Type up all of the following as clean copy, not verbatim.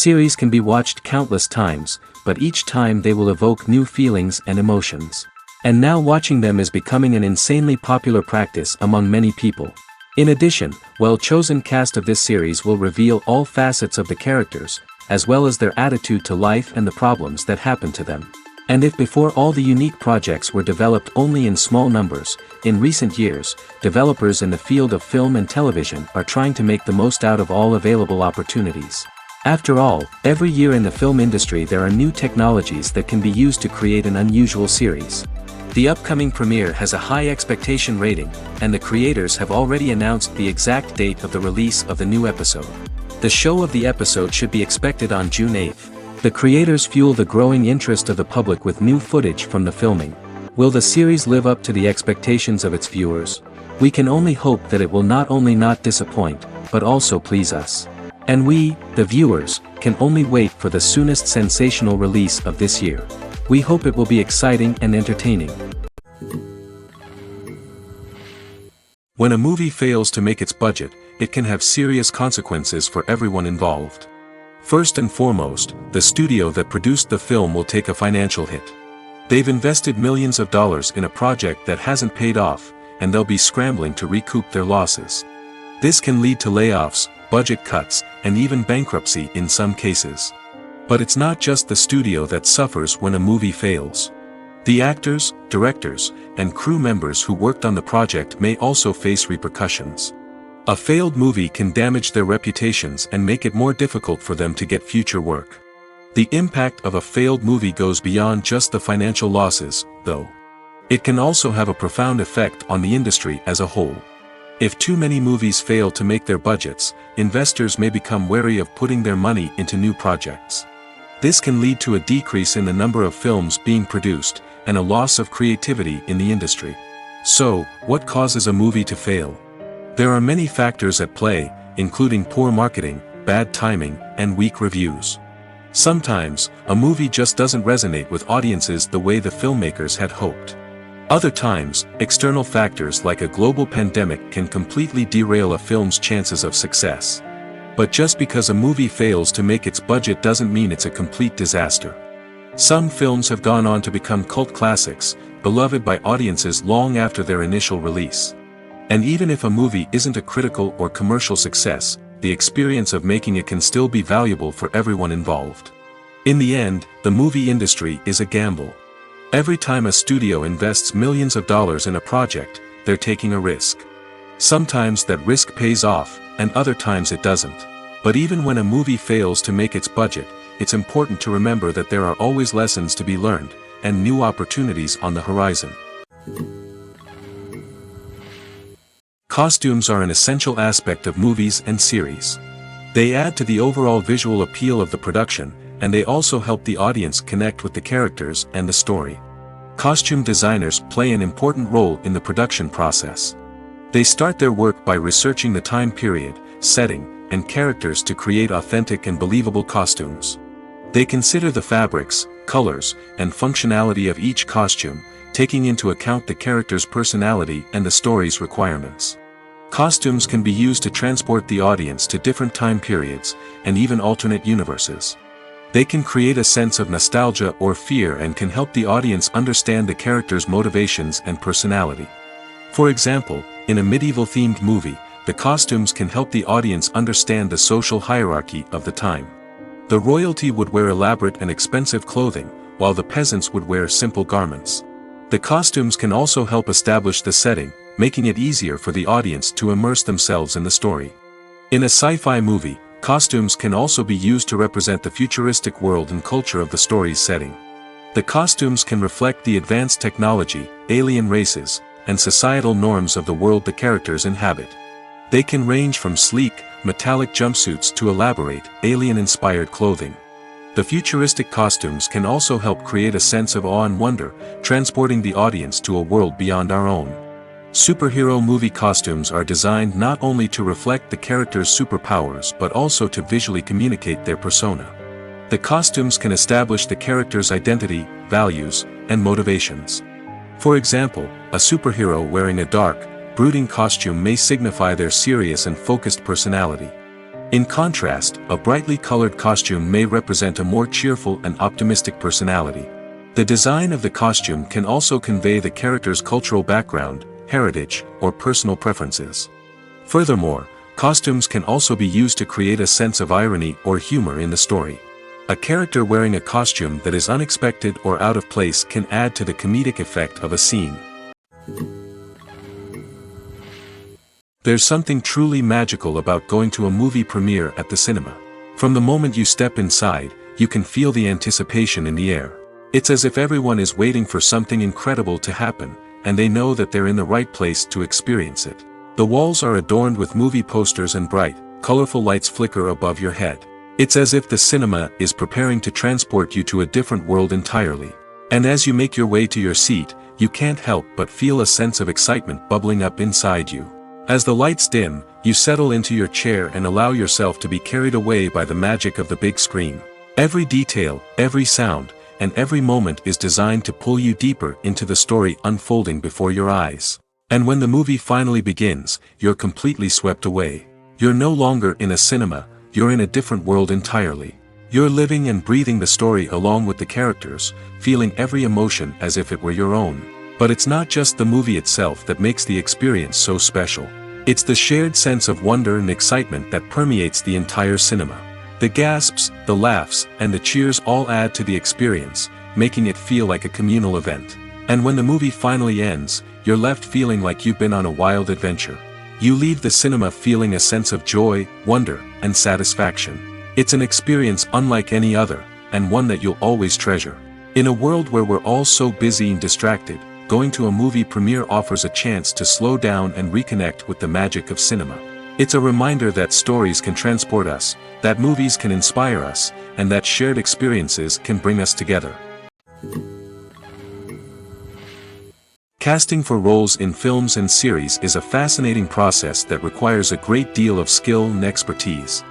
series can be watched countless times, but each time they will evoke new feelings and emotions. And now watching them is becoming an insanely popular practice among many people. In addition, well-chosen cast of this series will reveal all facets of the characters, as well as their attitude to life and the problems that happen to them. And if before all the unique projects were developed only in small numbers, in recent years, developers in the field of film and television are trying to make the most out of all available opportunities. After all, every year in the film industry there are new technologies that can be used to create an unusual series. The upcoming premiere has a high expectation rating, and the creators have already announced the exact date of the release of the new episode. The show of the episode should be expected on June 8th. The creators fuel the growing interest of the public with new footage from the filming. Will the series live up to the expectations of its viewers? We can only hope that it will not only not disappoint, but also please us. And we, the viewers, can only wait for the soonest sensational release of this year. We hope it will be exciting and entertaining. When a movie fails to make its budget, it can have serious consequences for everyone involved. First and foremost, the studio that produced the film will take a financial hit. They've invested millions of dollars in a project that hasn't paid off, and they'll be scrambling to recoup their losses. This can lead to layoffs, budget cuts, and even bankruptcy in some cases. But it's not just the studio that suffers when a movie fails. The actors, directors, and crew members who worked on the project may also face repercussions. A failed movie can damage their reputations and make it more difficult for them to get future work. The impact of a failed movie goes beyond just the financial losses, though. It can also have a profound effect on the industry as a whole. If too many movies fail to make their budgets, investors may become wary of putting their money into new projects. This can lead to a decrease in the number of films being produced, and a loss of creativity in the industry. So, what causes a movie to fail? There are many factors at play, including poor marketing, bad timing, and weak reviews. Sometimes, a movie just doesn't resonate with audiences the way the filmmakers had hoped. Other times, external factors like a global pandemic can completely derail a film's chances of success. But just because a movie fails to make its budget doesn't mean it's a complete disaster. Some films have gone on to become cult classics, beloved by audiences long after their initial release. And even if a movie isn't a critical or commercial success, the experience of making it can still be valuable for everyone involved. In the end, the movie industry is a gamble. Every time a studio invests millions of dollars in a project, they're taking a risk. Sometimes that risk pays off, and other times it doesn't. But even when a movie fails to make its budget, it's important to remember that there are always lessons to be learned, and new opportunities on the horizon. Costumes are an essential aspect of movies and series. They add to the overall visual appeal of the production, and they also help the audience connect with the characters and the story. Costume designers play an important role in the production process. They start their work by researching the time period, setting, and characters to create authentic and believable costumes. They consider the fabrics, colors, and functionality of each costume, taking into account the character's personality and the story's requirements. Costumes can be used to transport the audience to different time periods, and even alternate universes. They can create a sense of nostalgia or fear and can help the audience understand the character's motivations and personality. For example, in a medieval-themed movie, the costumes can help the audience understand the social hierarchy of the time. The royalty would wear elaborate and expensive clothing, while the peasants would wear simple garments. The costumes can also help establish the setting, making it easier for the audience to immerse themselves in the story. In a sci-fi movie, costumes can also be used to represent the futuristic world and culture of the story's setting. The costumes can reflect the advanced technology, alien races, and societal norms of the world the characters inhabit. They can range from sleek, metallic jumpsuits to elaborate, alien-inspired clothing. The futuristic costumes can also help create a sense of awe and wonder, transporting the audience to a world beyond our own. Superhero movie costumes are designed not only to reflect the character's superpowers but also to visually communicate their persona. The costumes can establish the character's identity, values, and motivations. For example, a superhero wearing a dark, brooding costume may signify their serious and focused personality. In contrast, a brightly colored costume may represent a more cheerful and optimistic personality. The design of the costume can also convey the character's cultural background, heritage, or personal preferences. Furthermore, costumes can also be used to create a sense of irony or humor in the story. A character wearing a costume that is unexpected or out of place can add to the comedic effect of a scene. There's something truly magical about going to a movie premiere at the cinema. From the moment you step inside, you can feel the anticipation in the air. It's as if everyone is waiting for something incredible to happen, and they know that they're in the right place to experience it. The walls are adorned with movie posters and bright, colorful lights flicker above your head. It's as if the cinema is preparing to transport you to a different world entirely. And as you make your way to your seat, you can't help but feel a sense of excitement bubbling up inside you. As the lights dim, you settle into your chair and allow yourself to be carried away by the magic of the big screen. Every detail, every sound, and every moment is designed to pull you deeper into the story unfolding before your eyes. And when the movie finally begins, you're completely swept away. You're no longer in a cinema, you're in a different world entirely. You're living and breathing the story along with the characters, feeling every emotion as if it were your own. But it's not just the movie itself that makes the experience so special. It's the shared sense of wonder and excitement that permeates the entire cinema. The gasps, the laughs, and the cheers all add to the experience, making it feel like a communal event. And when the movie finally ends, you're left feeling like you've been on a wild adventure. You leave the cinema feeling a sense of joy, wonder, and satisfaction. It's an experience unlike any other, and one that you'll always treasure. In a world where we're all so busy and distracted, going to a movie premiere offers a chance to slow down and reconnect with the magic of cinema. It's a reminder that stories can transport us, that movies can inspire us, and that shared experiences can bring us together. Casting for roles in films and series is a fascinating process that requires a great deal of skill and expertise.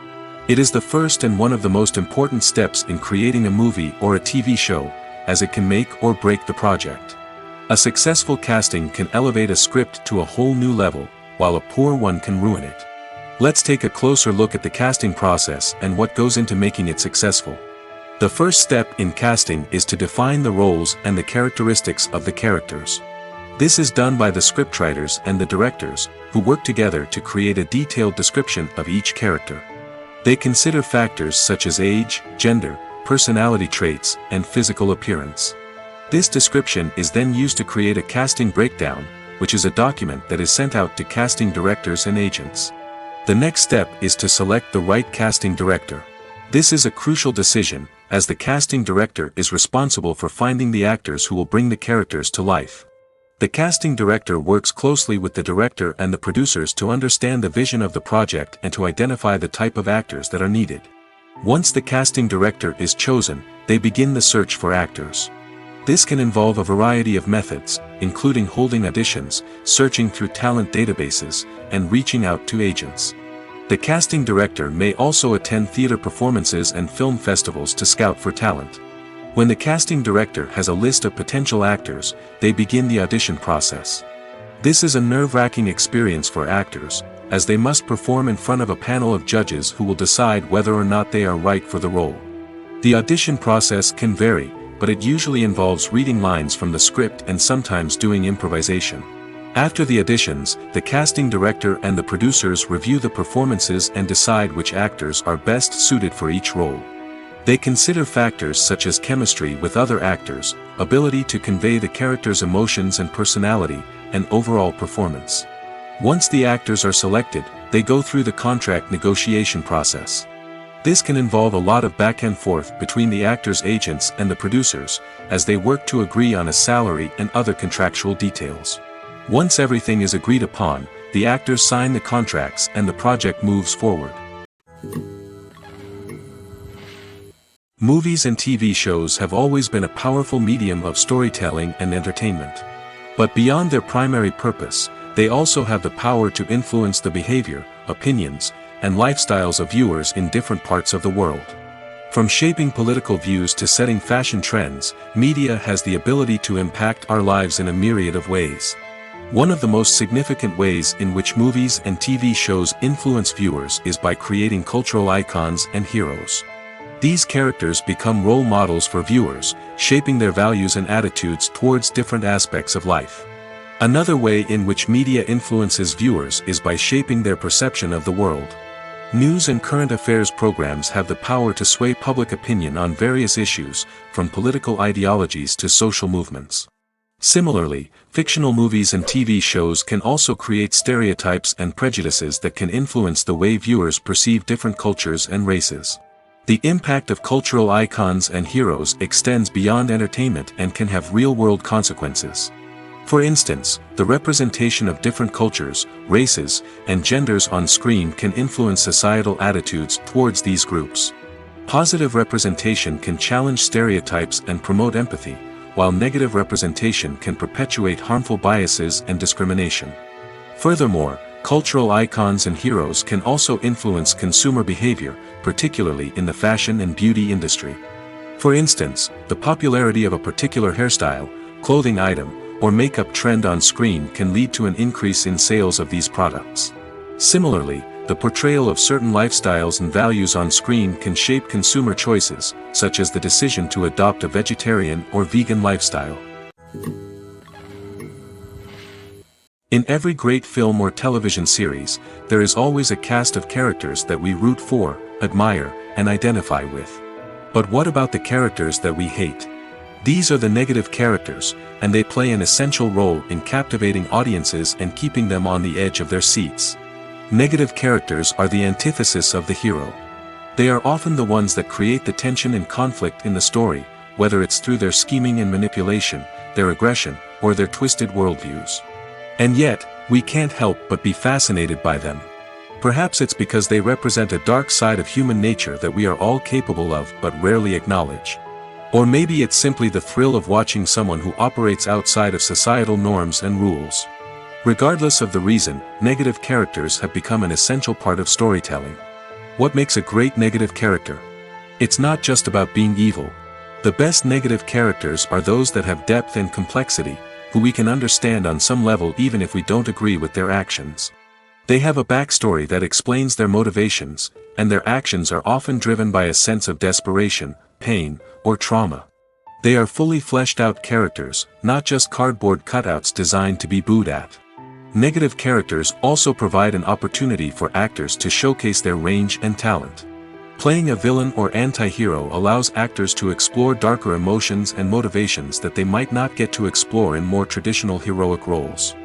It is the first and one of the most important steps in creating a movie or a TV show, as it can make or break the project. A successful casting can elevate a script to a whole new level, while a poor one can ruin it. Let's take a closer look at the casting process and what goes into making it successful. The first step in casting is to define the roles and the characteristics of the characters. This is done by the scriptwriters and the directors, who work together to create a detailed description of each character. They consider factors such as age, gender, personality traits, and physical appearance. This description is then used to create a casting breakdown, which is a document that is sent out to casting directors and agents. The next step is to select the right casting director. This is a crucial decision, as the casting director is responsible for finding the actors who will bring the characters to life. The casting director works closely with the director and the producers to understand the vision of the project and to identify the type of actors that are needed. Once the casting director is chosen, they begin the search for actors. This can involve a variety of methods, including holding auditions, searching through talent databases, and reaching out to agents. The casting director may also attend theater performances and film festivals to scout for talent. When the casting director has a list of potential actors, they begin the audition process. This is a nerve-wracking experience for actors, as they must perform in front of a panel of judges who will decide whether or not they are right for the role. The audition process can vary, but it usually involves reading lines from the script and sometimes doing improvisation. After the auditions, the casting director and the producers review the performances and decide which actors are best suited for each role. They consider factors such as chemistry with other actors, ability to convey the character's emotions and personality, and overall performance. Once the actors are selected, they go through the contract negotiation process. This can involve a lot of back and forth between the actors' agents and the producers, as they work to agree on a salary and other contractual details. Once everything is agreed upon, the actors sign the contracts and the project moves forward. Movies and TV shows have always been a powerful medium of storytelling and entertainment. But beyond their primary purpose, they also have the power to influence the behavior, opinions, and lifestyles of viewers in different parts of the world. From shaping political views to setting fashion trends, media has the ability to impact our lives in a myriad of ways. One of the most significant ways in which movies and TV shows influence viewers is by creating cultural icons and heroes. These characters become role models for viewers, shaping their values and attitudes towards different aspects of life. Another way in which media influences viewers is by shaping their perception of the world. News and current affairs programs have the power to sway public opinion on various issues, from political ideologies to social movements. Similarly, fictional movies and TV shows can also create stereotypes and prejudices that can influence the way viewers perceive different cultures and races. The impact of cultural icons and heroes extends beyond entertainment and can have real-world consequences. For instance, the representation of different cultures, races, and genders on screen can influence societal attitudes towards these groups. Positive representation can challenge stereotypes and promote empathy, while negative representation can perpetuate harmful biases and discrimination. Furthermore, cultural icons and heroes can also influence consumer behavior, particularly in the fashion and beauty industry. For instance, the popularity of a particular hairstyle, clothing item, or makeup trend on screen can lead to an increase in sales of these products. Similarly, the portrayal of certain lifestyles and values on screen can shape consumer choices, such as the decision to adopt a vegetarian or vegan lifestyle. In every great film or television series, there is always a cast of characters that we root for, admire, and identify with. But what about the characters that we hate? These are the negative characters, and they play an essential role in captivating audiences and keeping them on the edge of their seats. Negative characters are the antithesis of the hero. They are often the ones that create the tension and conflict in the story, whether it's through their scheming and manipulation, their aggression, or their twisted worldviews. And yet, we can't help but be fascinated by them. Perhaps it's because they represent a dark side of human nature that we are all capable of but rarely acknowledge. Or maybe it's simply the thrill of watching someone who operates outside of societal norms and rules. Regardless of the reason, negative characters have become an essential part of storytelling. What makes a great negative character? It's not just about being evil. The best negative characters are those that have depth and complexity, who we can understand on some level even if we don't agree with their actions. They have a backstory that explains their motivations, and their actions are often driven by a sense of desperation, pain, or trauma. They are fully fleshed out characters, not just cardboard cutouts designed to be booed at. Negative characters also provide an opportunity for actors to showcase their range and talent. Playing a villain or anti-hero allows actors to explore darker emotions and motivations that they might not get to explore in more traditional heroic roles.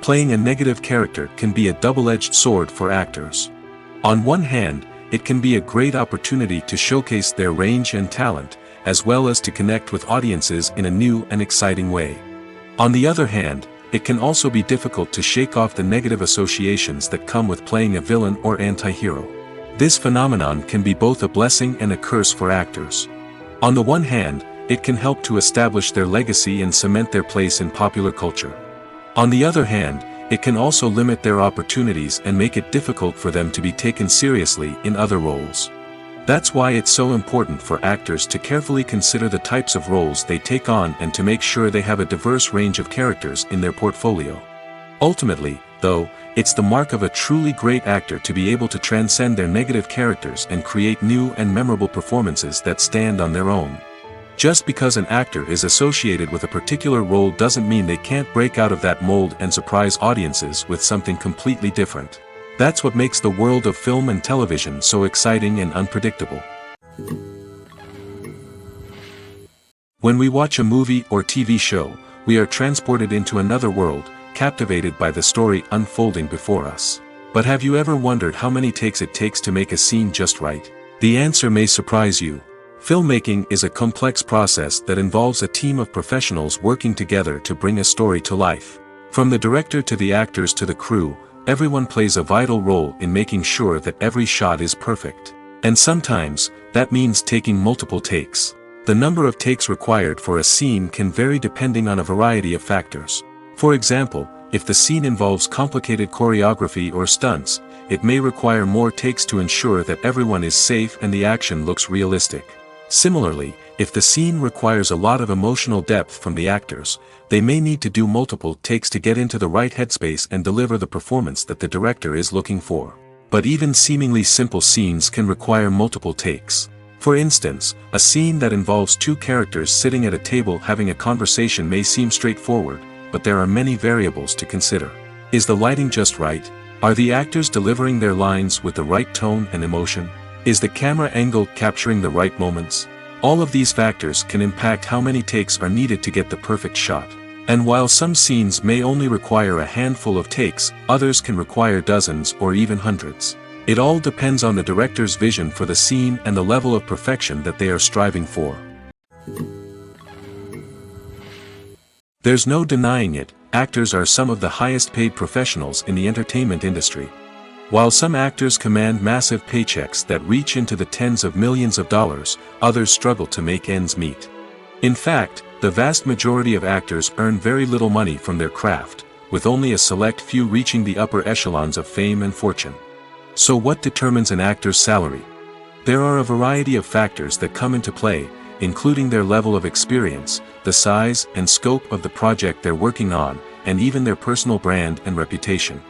Playing a negative character can be a double-edged sword for actors. On one hand, it can be a great opportunity to showcase their range and talent, as well as to connect with audiences in a new and exciting way. On the other hand, it can also be difficult to shake off the negative associations that come with playing a villain or anti-hero. This phenomenon can be both a blessing and a curse for actors. On the one hand, it can help to establish their legacy and cement their place in popular culture. On the other hand, it can also limit their opportunities and make it difficult for them to be taken seriously in other roles. That's why it's so important for actors to carefully consider the types of roles they take on and to make sure they have a diverse range of characters in their portfolio. Ultimately, though, it's the mark of a truly great actor to be able to transcend their negative characters and create new and memorable performances that stand on their own. Just because an actor is associated with a particular role doesn't mean they can't break out of that mold and surprise audiences with something completely different. That's what makes the world of film and television so exciting and unpredictable. When we watch a movie or TV show, we are transported into another world, captivated by the story unfolding before us. But have you ever wondered how many takes it takes to make a scene just right? The answer may surprise you. Filmmaking is a complex process that involves a team of professionals working together to bring a story to life. From the director to the actors to the crew, everyone plays a vital role in making sure that every shot is perfect. And sometimes, that means taking multiple takes. The number of takes required for a scene can vary depending on a variety of factors. For example, if the scene involves complicated choreography or stunts, it may require more takes to ensure that everyone is safe and the action looks realistic. Similarly, if the scene requires a lot of emotional depth from the actors, they may need to do multiple takes to get into the right headspace and deliver the performance that the director is looking for. But even seemingly simple scenes can require multiple takes. For instance, a scene that involves two characters sitting at a table having a conversation may seem straightforward, but there are many variables to consider. Is the lighting just right? Are the actors delivering their lines with the right tone and emotion? Is the camera angle capturing the right moments? All of these factors can impact how many takes are needed to get the perfect shot. And while some scenes may only require a handful of takes, others can require dozens or even hundreds. It all depends on the director's vision for the scene and the level of perfection that they are striving for. There's no denying it, actors are some of the highest paid professionals in the entertainment industry. While some actors command massive paychecks that reach into the tens of millions of dollars, others struggle to make ends meet. In fact, the vast majority of actors earn very little money from their craft, with only a select few reaching the upper echelons of fame and fortune. So what determines an actor's salary? There are a variety of factors that come into play, including their level of experience, the size and scope of the project they're working on, and even their personal brand and reputation.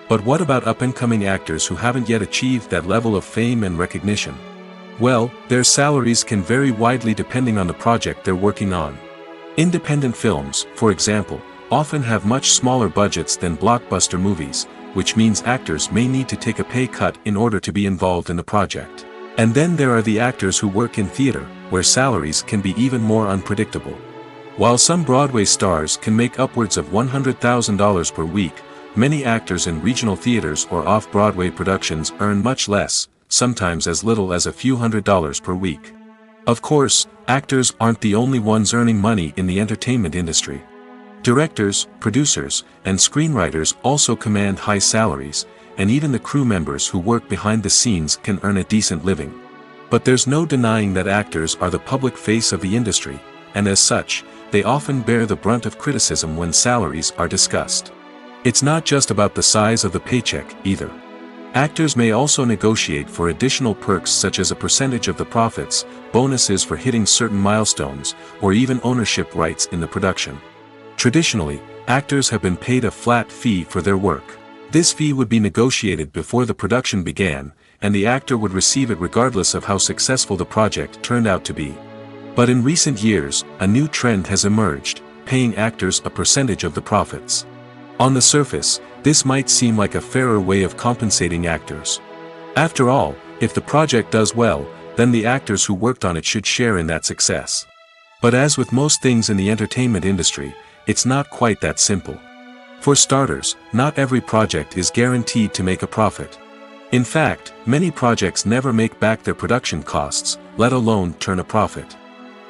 But what about up-and-coming actors who haven't yet achieved that level of fame and recognition? Well, their salaries can vary widely depending on the project they're working on. Independent films, for example, often have much smaller budgets than blockbuster movies, which means actors may need to take a pay cut in order to be involved in the project. And then there are the actors who work in theater, where salaries can be even more unpredictable. While some Broadway stars can make upwards of $100,000 per week, many actors in regional theaters or off-Broadway productions earn much less, sometimes as little as a few $100s per week. Of course, actors aren't the only ones earning money in the entertainment industry. Directors, producers, and screenwriters also command high salaries, and even the crew members who work behind the scenes can earn a decent living. But there's no denying that actors are the public face of the industry, and as such, they often bear the brunt of criticism when salaries are discussed. It's not just about the size of the paycheck, either. Actors may also negotiate for additional perks such as a percentage of the profits, bonuses for hitting certain milestones, or even ownership rights in the production. Traditionally, actors have been paid a flat fee for their work. This fee would be negotiated before the production began, and the actor would receive it regardless of how successful the project turned out to be. But in recent years, a new trend has emerged, paying actors a percentage of the profits. On the surface, this might seem like a fairer way of compensating actors. After all, if the project does well, then the actors who worked on it should share in that success. But as with most things in the entertainment industry, it's not quite that simple. For starters, not every project is guaranteed to make a profit. In fact, many projects never make back their production costs, let alone turn a profit.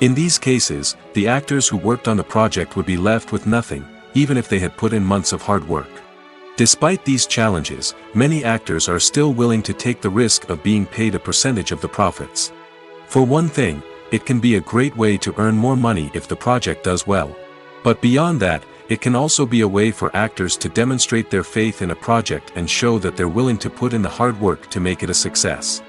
In these cases, the actors who worked on the project would be left with nothing, even if they had put in months of hard work. Despite these challenges, many actors are still willing to take the risk of being paid a percentage of the profits. For one thing, it can be a great way to earn more money if the project does well. But beyond that, it can also be a way for actors to demonstrate their faith in a project and show that they're willing to put in the hard work to make it a success.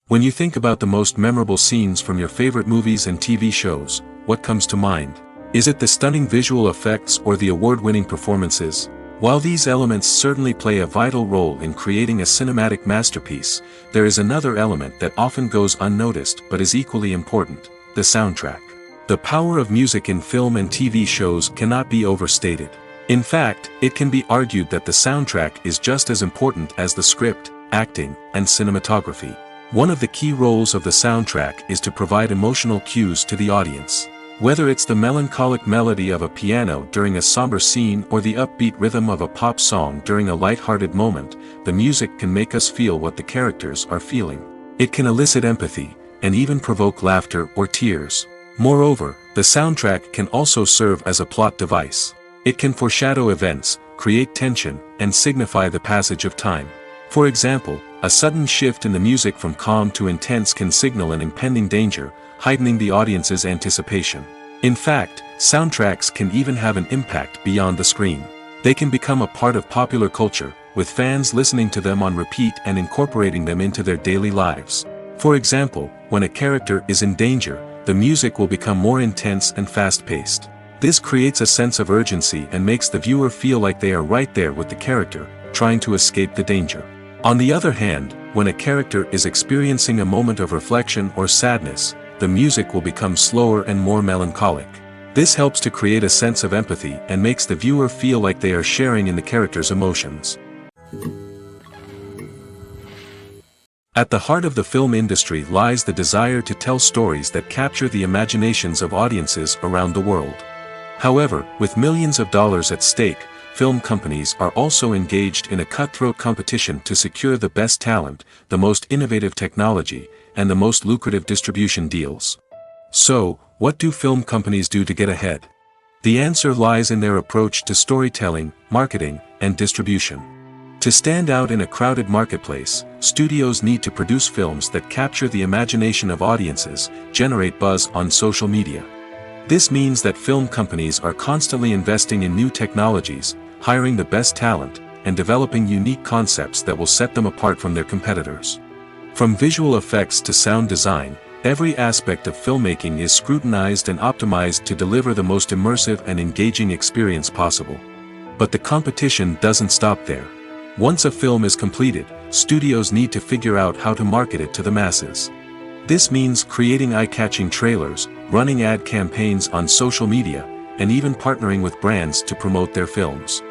When you think about the most memorable scenes from your favorite movies and TV shows, what comes to mind? Is it the stunning visual effects or the award-winning performances? While these elements certainly play a vital role in creating a cinematic masterpiece, there is another element that often goes unnoticed but is equally important: the soundtrack. The power of music in film and TV shows cannot be overstated. In fact, it can be argued that the soundtrack is just as important as the script, acting, and cinematography. One of the key roles of the soundtrack is to provide emotional cues to the audience. Whether it's the melancholic melody of a piano during a somber scene or the upbeat rhythm of a pop song during a light-hearted moment, the music can make us feel what the characters are feeling. It can elicit empathy, and even provoke laughter or tears. Moreover, the soundtrack can also serve as a plot device. It can foreshadow events, create tension, and signify the passage of time. For example, a sudden shift in the music from calm to intense can signal an impending danger, heightening the audience's anticipation. In fact, soundtracks can even have an impact beyond the screen. They can become a part of popular culture, with fans listening to them on repeat and incorporating them into their daily lives. For example, when a character is in danger, the music will become more intense and fast-paced. This creates a sense of urgency and makes the viewer feel like they are right there with the character, trying to escape the danger. On the other hand, when a character is experiencing a moment of reflection or sadness, the music will become slower and more melancholic. This helps to create a sense of empathy and makes the viewer feel like they are sharing in the character's emotions. At the heart of the film industry lies the desire to tell stories that capture the imaginations of audiences around the world. However, with millions of dollars at stake, film companies are also engaged in a cutthroat competition to secure the best talent, the most innovative technology, and the most lucrative distribution deals. So, what do film companies do to get ahead? The answer lies in their approach to storytelling, marketing, and distribution. To stand out in a crowded marketplace, studios need to produce films that capture the imagination of audiences, generate buzz on social media. This means that film companies are constantly investing in new technologies, hiring the best talent, and developing unique concepts that will set them apart from their competitors. From visual effects to sound design, every aspect of filmmaking is scrutinized and optimized to deliver the most immersive and engaging experience possible. But the competition doesn't stop there. Once a film is completed, studios need to figure out how to market it to the masses. This means creating eye-catching trailers, running ad campaigns on social media, and even partnering with brands to promote their films.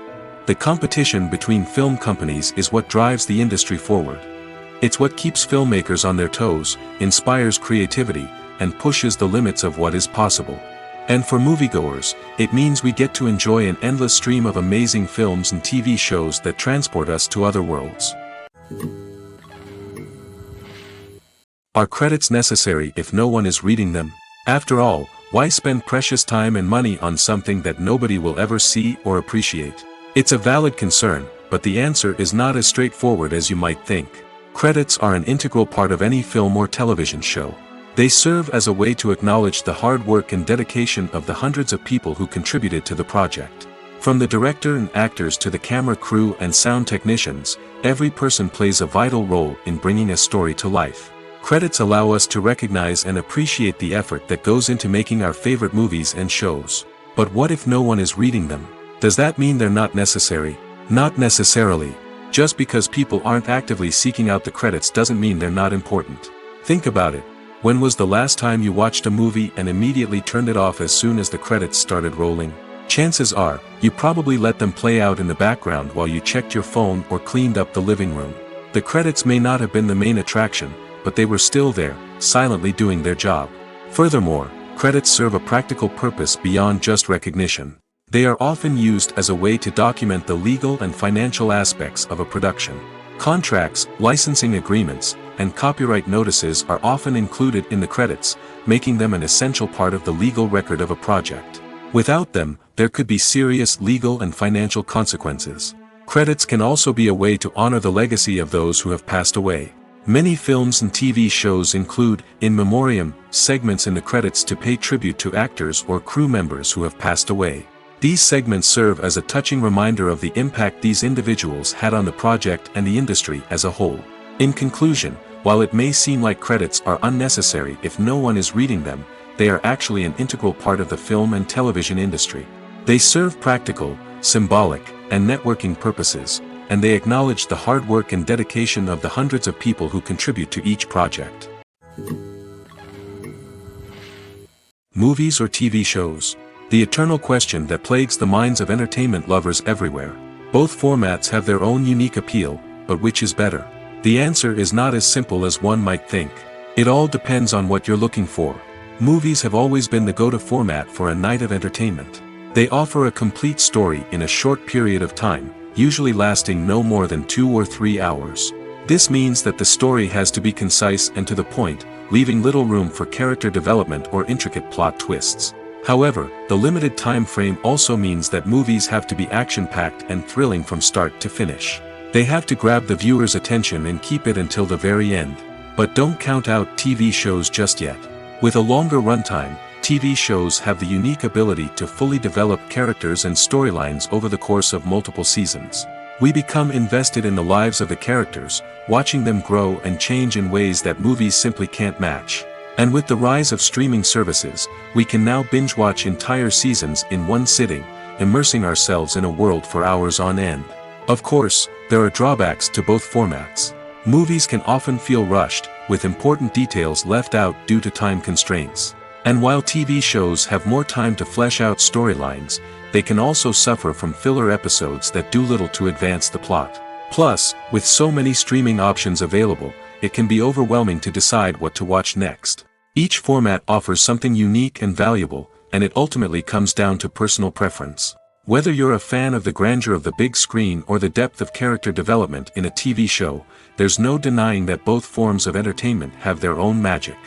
The competition between film companies is what drives the industry forward. It's what keeps filmmakers on their toes, inspires creativity, and pushes the limits of what is possible. And for moviegoers, it means we get to enjoy an endless stream of amazing films and TV shows that transport us to other worlds. Are credits necessary if no one is reading them? After all, why spend precious time and money on something that nobody will ever see or appreciate? It's a valid concern, but the answer is not as straightforward as you might think. Credits are an integral part of any film or television show. They serve as a way to acknowledge the hard work and dedication of the hundreds of people who contributed to the project. From the director and actors to the camera crew and sound technicians, every person plays a vital role in bringing a story to life. Credits allow us to recognize and appreciate the effort that goes into making our favorite movies and shows. But what if no one is reading them? Does that mean they're not necessary? Not necessarily. Just because people aren't actively seeking out the credits doesn't mean they're not important. Think about it. When was the last time you watched a movie and immediately turned it off as soon as the credits started rolling? Chances are, you probably let them play out in the background while you checked your phone or cleaned up the living room. The credits may not have been the main attraction, but they were still there, silently doing their job. Furthermore, credits serve a practical purpose beyond just recognition. They are often used as a way to document the legal and financial aspects of a production. Contracts, licensing agreements, and copyright notices are often included in the credits, making them an essential part of the legal record of a project. Without them, there could be serious legal and financial consequences. Credits can also be a way to honor the legacy of those who have passed away. Many films and TV shows include, in memoriam, segments in the credits to pay tribute to actors or crew members who have passed away. These segments serve as a touching reminder of the impact these individuals had on the project and the industry as a whole. In conclusion, while it may seem like credits are unnecessary if no one is reading them, they are actually an integral part of the film and television industry. They serve practical, symbolic, and networking purposes, and they acknowledge the hard work and dedication of the hundreds of people who contribute to each project. Movies or TV shows? The eternal question that plagues the minds of entertainment lovers everywhere. Both formats have their own unique appeal, but which is better? The answer is not as simple as one might think. It all depends on what you're looking for. Movies have always been the go-to format for a night of entertainment. They offer a complete story in a short period of time, usually lasting no more than 2 or 3 hours. This means that the story has to be concise and to the point, leaving little room for character development or intricate plot twists. However, the limited time frame also means that movies have to be action-packed and thrilling from start to finish. They have to grab the viewer's attention and keep it until the very end. But don't count out TV shows just yet. With a longer runtime, TV shows have the unique ability to fully develop characters and storylines over the course of multiple seasons. We become invested in the lives of the characters, watching them grow and change in ways that movies simply can't match. And with the rise of streaming services, we can now binge-watch entire seasons in one sitting, immersing ourselves in a world for hours on end. Of course, there are drawbacks to both formats. Movies can often feel rushed, with important details left out due to time constraints. And while TV shows have more time to flesh out storylines, they can also suffer from filler episodes that do little to advance the plot. Plus, with so many streaming options available, it can be overwhelming to decide what to watch next. Each format offers something unique and valuable, and it ultimately comes down to personal preference. Whether you're a fan of the grandeur of the big screen or the depth of character development in a TV show, there's no denying that both forms of entertainment have their own magic.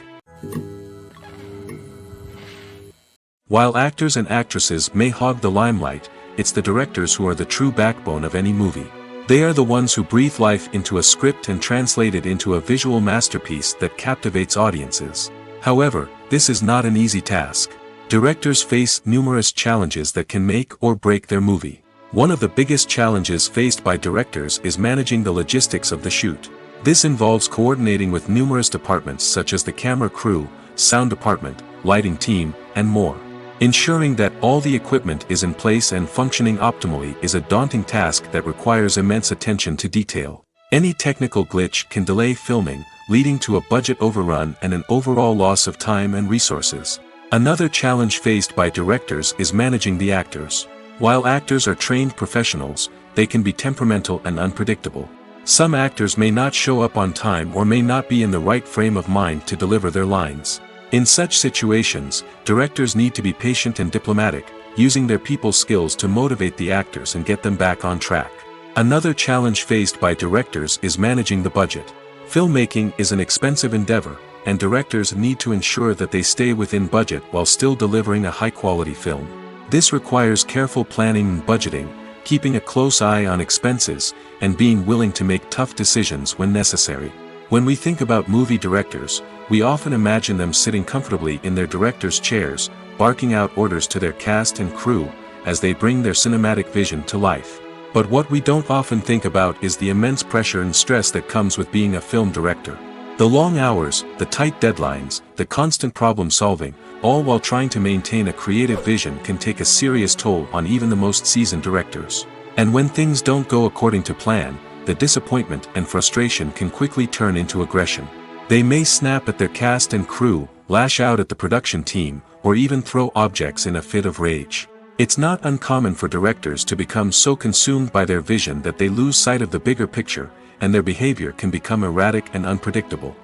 While actors and actresses may hog the limelight, it's the directors who are the true backbone of any movie. They are the ones who breathe life into a script and translate it into a visual masterpiece that captivates audiences. However, this is not an easy task. Directors face numerous challenges that can make or break their movie. One of the biggest challenges faced by directors is managing the logistics of the shoot. This involves coordinating with numerous departments such as the camera crew, sound department, lighting team, and more. Ensuring that all the equipment is in place and functioning optimally is a daunting task that requires immense attention to detail. Any technical glitch can delay filming, leading to a budget overrun and an overall loss of time and resources. Another challenge faced by directors is managing the actors. While actors are trained professionals, they can be temperamental and unpredictable. Some actors may not show up on time or may not be in the right frame of mind to deliver their lines. In such situations, directors need to be patient and diplomatic, using their people skills to motivate the actors and get them back on track. Another challenge faced by directors is managing the budget. Filmmaking is an expensive endeavor, and directors need to ensure that they stay within budget while still delivering a high-quality film. This requires careful planning and budgeting, keeping a close eye on expenses, and being willing to make tough decisions when necessary. When we think about movie directors, we often imagine them sitting comfortably in their director's chairs, barking out orders to their cast and crew, as they bring their cinematic vision to life. But what we don't often think about is the immense pressure and stress that comes with being a film director. The long hours, the tight deadlines, the constant problem solving, all while trying to maintain a creative vision can take a serious toll on even the most seasoned directors. And when things don't go according to plan, the disappointment and frustration can quickly turn into aggression. They may snap at their cast and crew, lash out at the production team, or even throw objects in a fit of rage. It's not uncommon for directors to become so consumed by their vision that they lose sight of the bigger picture, and their behavior can become erratic and unpredictable.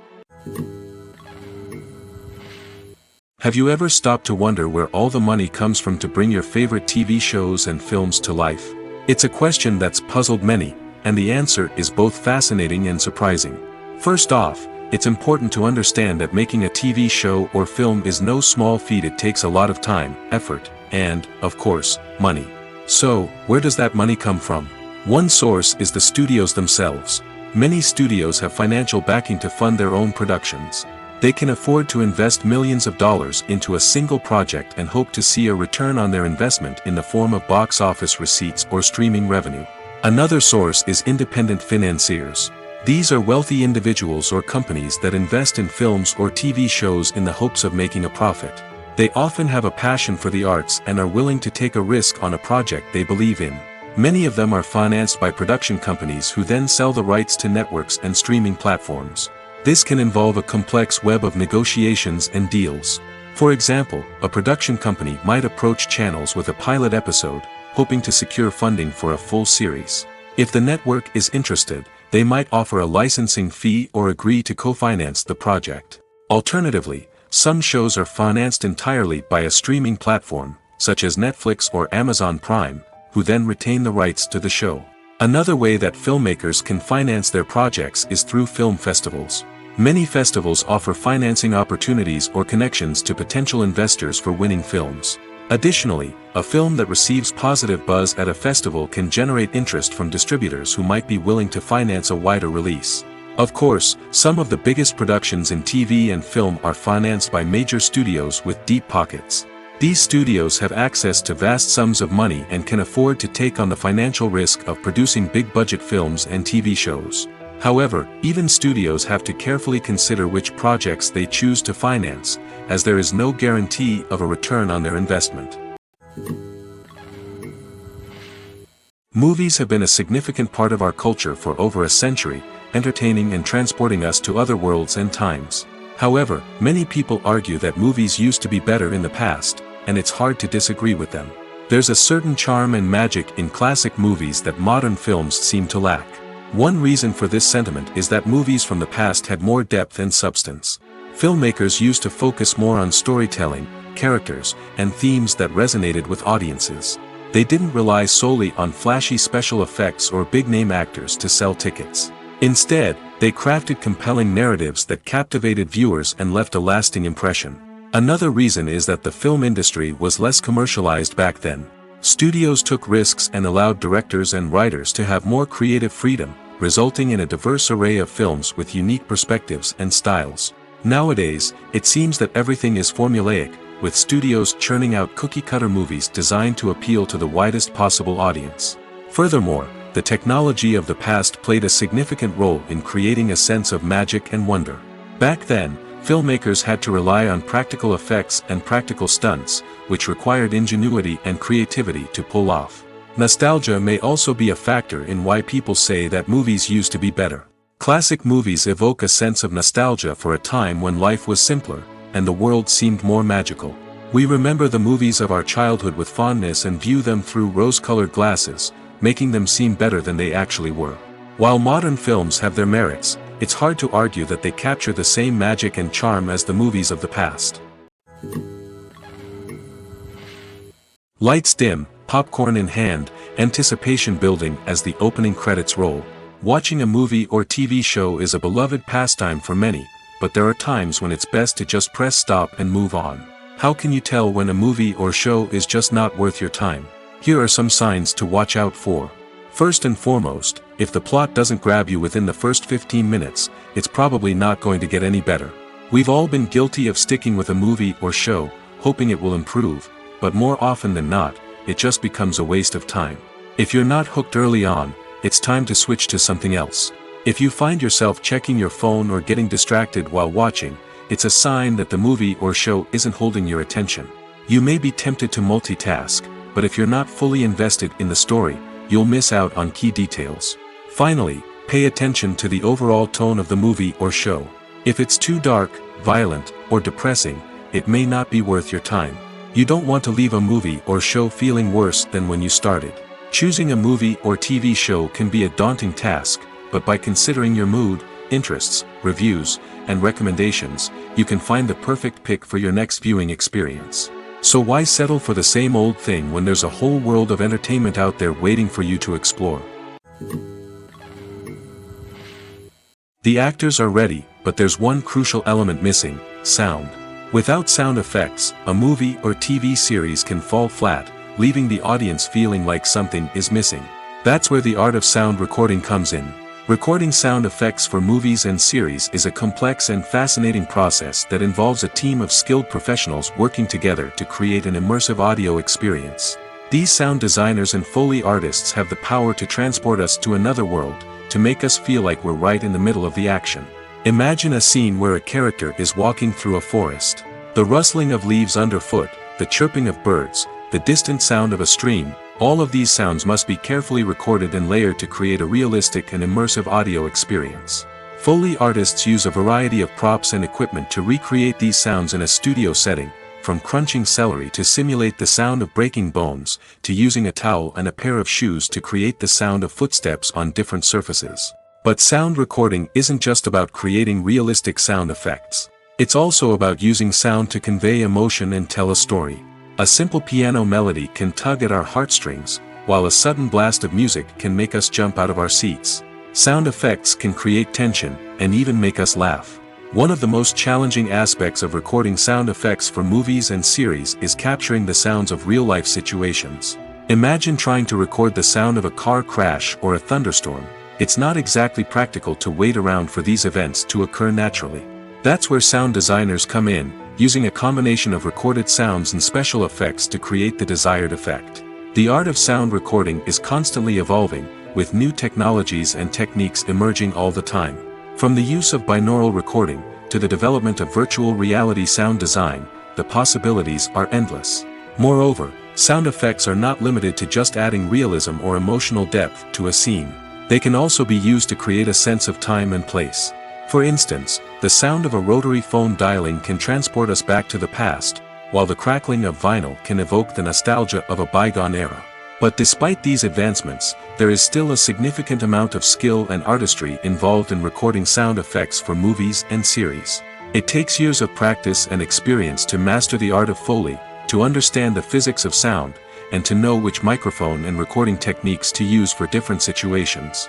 Have you ever stopped to wonder where all the money comes from to bring your favorite TV shows and films to life? It's a question that's puzzled many, and the answer is both fascinating and surprising. First off, it's important to understand that making a TV show or film is no small feat. It takes a lot of time, effort, and, of course, money. So, where does that money come from? One source is the studios themselves. Many studios have financial backing to fund their own productions. They can afford to invest millions of dollars into a single project and hope to see a return on their investment in the form of box office receipts or streaming revenue. Another source is independent financiers. These are wealthy individuals or companies that invest in films or TV shows in the hopes of making a profit. They often have a passion for the arts and are willing to take a risk on a project they believe in. Many of them are financed by production companies who then sell the rights to networks and streaming platforms. This can involve a complex web of negotiations and deals. For example, a production company might approach channels with a pilot episode, hoping to secure funding for a full series. If the network is interested, they might offer a licensing fee or agree to co-finance the project. Alternatively, some shows are financed entirely by a streaming platform, such as Netflix or Amazon Prime, who then retain the rights to the show. Another way that filmmakers can finance their projects is through film festivals. Many festivals offer financing opportunities or connections to potential investors for winning films. Additionally, a film that receives positive buzz at a festival can generate interest from distributors who might be willing to finance a wider release. Of course, some of the biggest productions in TV and film are financed by major studios with deep pockets. These studios have access to vast sums of money and can afford to take on the financial risk of producing big-budget films and TV shows. However, even studios have to carefully consider which projects they choose to finance, as there is no guarantee of a return on their investment. Movies have been a significant part of our culture for over a century, entertaining and transporting us to other worlds and times. However, many people argue that movies used to be better in the past, and it's hard to disagree with them. There's a certain charm and magic in classic movies that modern films seem to lack. One reason for this sentiment is that movies from the past had more depth and substance. Filmmakers used to focus more on storytelling, characters, and themes that resonated with audiences. They didn't rely solely on flashy special effects or big-name actors to sell tickets. Instead, they crafted compelling narratives that captivated viewers and left a lasting impression. Another reason is that the film industry was less commercialized back then. Studios took risks and allowed directors and writers to have more creative freedom, resulting in a diverse array of films with unique perspectives and styles. Nowadays, it seems that everything is formulaic, with studios churning out cookie-cutter movies designed to appeal to the widest possible audience. Furthermore, the technology of the past played a significant role in creating a sense of magic and wonder. Back then, filmmakers had to rely on practical effects and practical stunts, which required ingenuity and creativity to pull off. Nostalgia may also be a factor in why people say that movies used to be better. Classic movies evoke a sense of nostalgia for a time when life was simpler, and the world seemed more magical. We remember the movies of our childhood with fondness and view them through rose-colored glasses, making them seem better than they actually were. While modern films have their merits, it's hard to argue that they capture the same magic and charm as the movies of the past. Lights dim, popcorn in hand, anticipation building as the opening credits roll. Watching a movie or TV show is a beloved pastime for many, but there are times when it's best to just press stop and move on. How can you tell when a movie or show is just not worth your time? Here are some signs to watch out for. First and foremost, if the plot doesn't grab you within the first 15 minutes, it's probably not going to get any better. We've all been guilty of sticking with a movie or show, hoping it will improve, but more often than not, it just becomes a waste of time. If you're not hooked early on, it's time to switch to something else. If you find yourself checking your phone or getting distracted while watching, it's a sign that the movie or show isn't holding your attention. You may be tempted to multitask, but if you're not fully invested in the story, you'll miss out on key details. Finally, pay attention to the overall tone of the movie or show. If it's too dark, violent, or depressing, it may not be worth your time. You don't want to leave a movie or show feeling worse than when you started. Choosing a movie or TV show can be a daunting task, but by considering your mood, interests, reviews, and recommendations, you can find the perfect pick for your next viewing experience. So why settle for the same old thing when there's a whole world of entertainment out there waiting for you to explore? The actors are ready, but there's one crucial element missing: sound. Without sound effects, a movie or TV series can fall flat, leaving the audience feeling like something is missing. That's where the art of sound recording comes in. Recording sound effects for movies and series is a complex and fascinating process that involves a team of skilled professionals working together to create an immersive audio experience. These sound designers and Foley artists have the power to transport us to another world, to make us feel like we're right in the middle of the action. Imagine a scene where a character is walking through a forest. The rustling of leaves underfoot, the chirping of birds, the distant sound of a stream, all of these sounds must be carefully recorded and layered to create a realistic and immersive audio experience. Foley artists use a variety of props and equipment to recreate these sounds in a studio setting, from crunching celery to simulate the sound of breaking bones, to using a towel and a pair of shoes to create the sound of footsteps on different surfaces. But sound recording isn't just about creating realistic sound effects. It's also about using sound to convey emotion and tell a story. A simple piano melody can tug at our heartstrings, while a sudden blast of music can make us jump out of our seats. Sound effects can create tension, and even make us laugh. One of the most challenging aspects of recording sound effects for movies and series is capturing the sounds of real-life situations. Imagine trying to record the sound of a car crash or a thunderstorm. It's not exactly practical to wait around for these events to occur naturally. That's where sound designers come in, using a combination of recorded sounds and special effects to create the desired effect. The art of sound recording is constantly evolving, with new technologies and techniques emerging all the time. From the use of binaural recording, to the development of virtual reality sound design, the possibilities are endless. Moreover, sound effects are not limited to just adding realism or emotional depth to a scene. They can also be used to create a sense of time and place. For instance, the sound of a rotary phone dialing can transport us back to the past, while the crackling of vinyl can evoke the nostalgia of a bygone era. But despite these advancements, there is still a significant amount of skill and artistry involved in recording sound effects for movies and series. It takes years of practice and experience to master the art of Foley, to understand the physics of sound, and to know which microphone and recording techniques to use for different situations.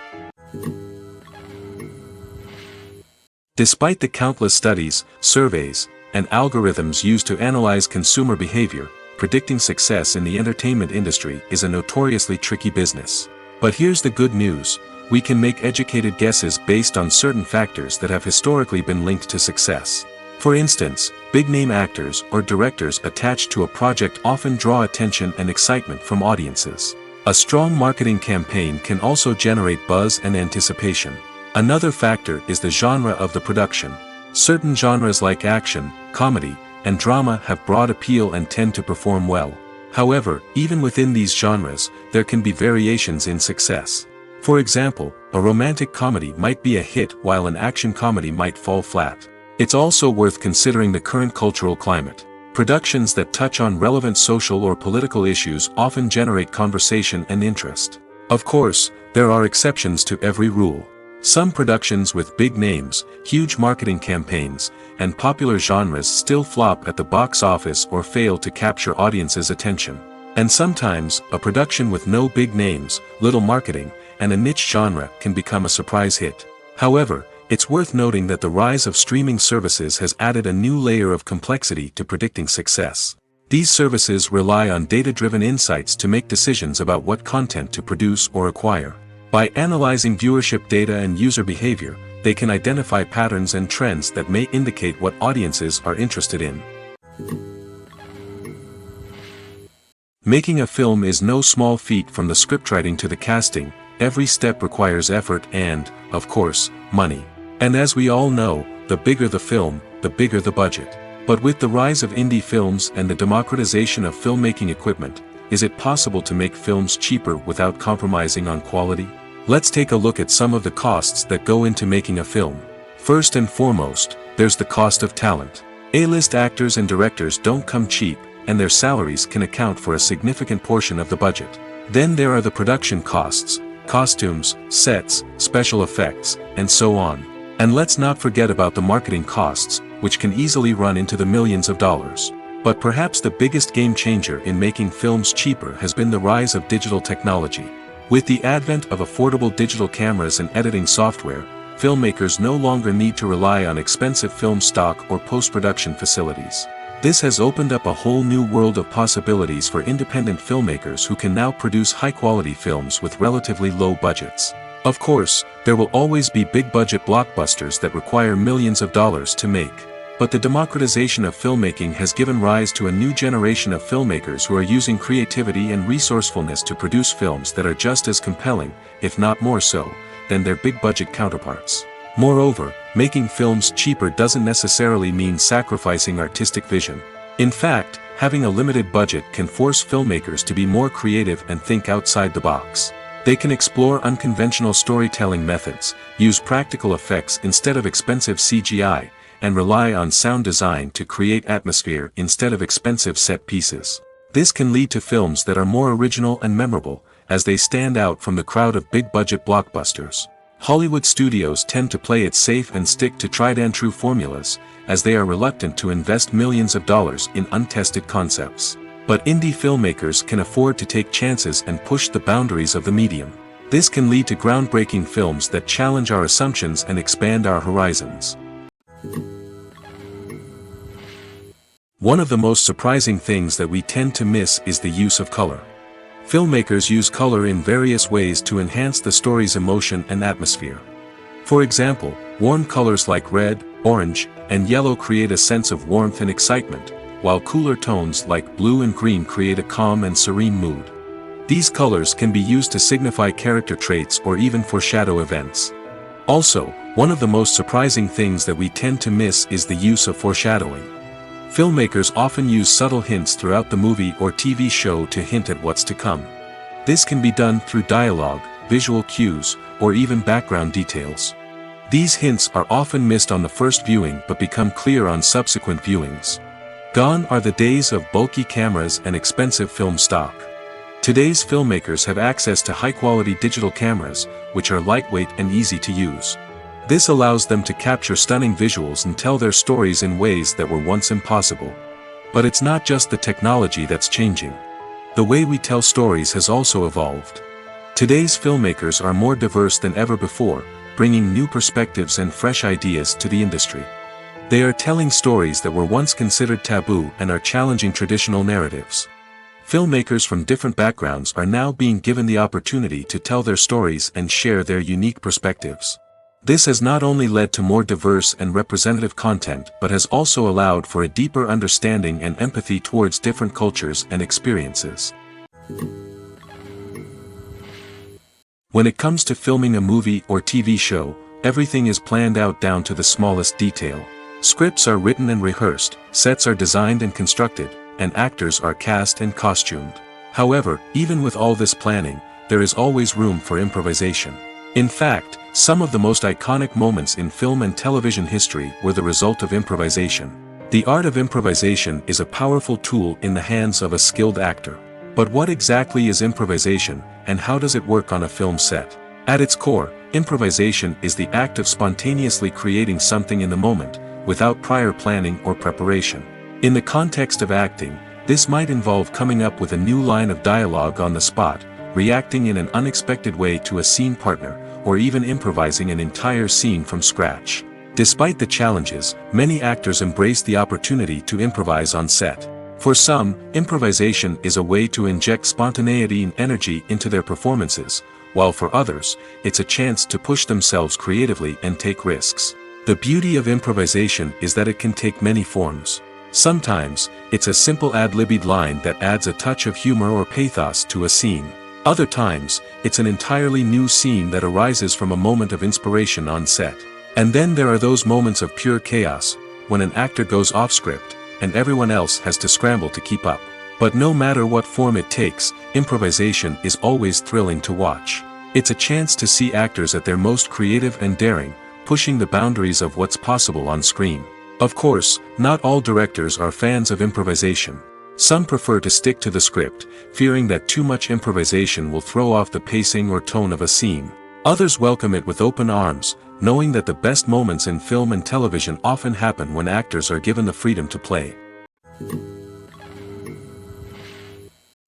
Despite the countless studies, surveys, and algorithms used to analyze consumer behavior, predicting success in the entertainment industry is a notoriously tricky business. But here's the good news: we can make educated guesses based on certain factors that have historically been linked to success. For instance, big-name actors or directors attached to a project often draw attention and excitement from audiences. A strong marketing campaign can also generate buzz and anticipation. Another factor is the genre of the production. Certain genres like action, comedy, and drama have broad appeal and tend to perform well. However, even within these genres, there can be variations in success. For example, a romantic comedy might be a hit while an action comedy might fall flat. It's also worth considering the current cultural climate. Productions that touch on relevant social or political issues often generate conversation and interest. Of course, there are exceptions to every rule. Some productions with big names, huge marketing campaigns, and popular genres still flop at the box office or fail to capture audiences' attention. And sometimes, a production with no big names, little marketing, and a niche genre can become a surprise hit. However, it's worth noting that the rise of streaming services has added a new layer of complexity to predicting success. These services rely on data-driven insights to make decisions about what content to produce or acquire. By analyzing viewership data and user behavior, they can identify patterns and trends that may indicate what audiences are interested in. Making a film is no small feat. From the scriptwriting to the casting, every step requires effort and, of course, money. And as we all know, the bigger the film, the bigger the budget. But with the rise of indie films and the democratization of filmmaking equipment, is it possible to make films cheaper without compromising on quality? Let's take a look at some of the costs that go into making a film. First and foremost, there's the cost of talent. A-list actors and directors don't come cheap, and their salaries can account for a significant portion of the budget. Then there are the production costs, costumes, sets, special effects, and so on. And let's not forget about the marketing costs, which can easily run into the millions of dollars. But perhaps the biggest game changer in making films cheaper has been the rise of digital technology. With the advent of affordable digital cameras and editing software, filmmakers no longer need to rely on expensive film stock or post-production facilities. This has opened up a whole new world of possibilities for independent filmmakers who can now produce high-quality films with relatively low budgets. Of course, there will always be big-budget blockbusters that require millions of dollars to make. But the democratization of filmmaking has given rise to a new generation of filmmakers who are using creativity and resourcefulness to produce films that are just as compelling, if not more so, than their big-budget counterparts. Moreover, making films cheaper doesn't necessarily mean sacrificing artistic vision. In fact, having a limited budget can force filmmakers to be more creative and think outside the box. They can explore unconventional storytelling methods, use practical effects instead of expensive CGI, and rely on sound design to create atmosphere instead of expensive set pieces. This can lead to films that are more original and memorable, as they stand out from the crowd of big-budget blockbusters. Hollywood studios tend to play it safe and stick to tried-and-true formulas, as they are reluctant to invest millions of dollars in untested concepts. But indie filmmakers can afford to take chances and push the boundaries of the medium. This can lead to groundbreaking films that challenge our assumptions and expand our horizons. One of the most surprising things that we tend to miss is the use of color. Filmmakers use color in various ways to enhance the story's emotion and atmosphere. For example, warm colors like red, orange, and yellow create a sense of warmth and excitement, while cooler tones like blue and green create a calm and serene mood. These colors can be used to signify character traits or even foreshadow events. Also, one of the most surprising things that we tend to miss is the use of foreshadowing. Filmmakers often use subtle hints throughout the movie or TV show to hint at what's to come. This can be done through dialogue, visual cues, or even background details. These hints are often missed on the first viewing but become clear on subsequent viewings. Gone are the days of bulky cameras and expensive film stock. Today's filmmakers have access to high-quality digital cameras, which are lightweight and easy to use. This allows them to capture stunning visuals and tell their stories in ways that were once impossible. But it's not just the technology that's changing. The way we tell stories has also evolved. Today's filmmakers are more diverse than ever before, bringing new perspectives and fresh ideas to the industry. They are telling stories that were once considered taboo and are challenging traditional narratives. Filmmakers from different backgrounds are now being given the opportunity to tell their stories and share their unique perspectives. This has not only led to more diverse and representative content but has also allowed for a deeper understanding and empathy towards different cultures and experiences. When it comes to filming a movie or TV show, everything is planned out down to the smallest detail. Scripts are written and rehearsed, sets are designed and constructed, and actors are cast and costumed. However, even with all this planning, there is always room for improvisation. In fact, some of the most iconic moments in film and television history were the result of improvisation. The art of improvisation is a powerful tool in the hands of a skilled actor. But what exactly is improvisation, and how does it work on a film set? At its core, improvisation is the act of spontaneously creating something in the moment, without prior planning or preparation. In the context of acting, this might involve coming up with a new line of dialogue on the spot, reacting in an unexpected way to a scene partner, or even improvising an entire scene from scratch. Despite the challenges, many actors embrace the opportunity to improvise on set. For some, improvisation is a way to inject spontaneity and energy into their performances, while for others, it's a chance to push themselves creatively and take risks. The beauty of improvisation is that it can take many forms. Sometimes, it's a simple ad-libbed line that adds a touch of humor or pathos to a scene. Other times, it's an entirely new scene that arises from a moment of inspiration on set. And then there are those moments of pure chaos, when an actor goes off script, and everyone else has to scramble to keep up. But no matter what form it takes, improvisation is always thrilling to watch. It's a chance to see actors at their most creative and daring, pushing the boundaries of what's possible on screen. Of course, not all directors are fans of improvisation. Some prefer to stick to the script, fearing that too much improvisation will throw off the pacing or tone of a scene. Others welcome it with open arms, knowing that the best moments in film and television often happen when actors are given the freedom to play.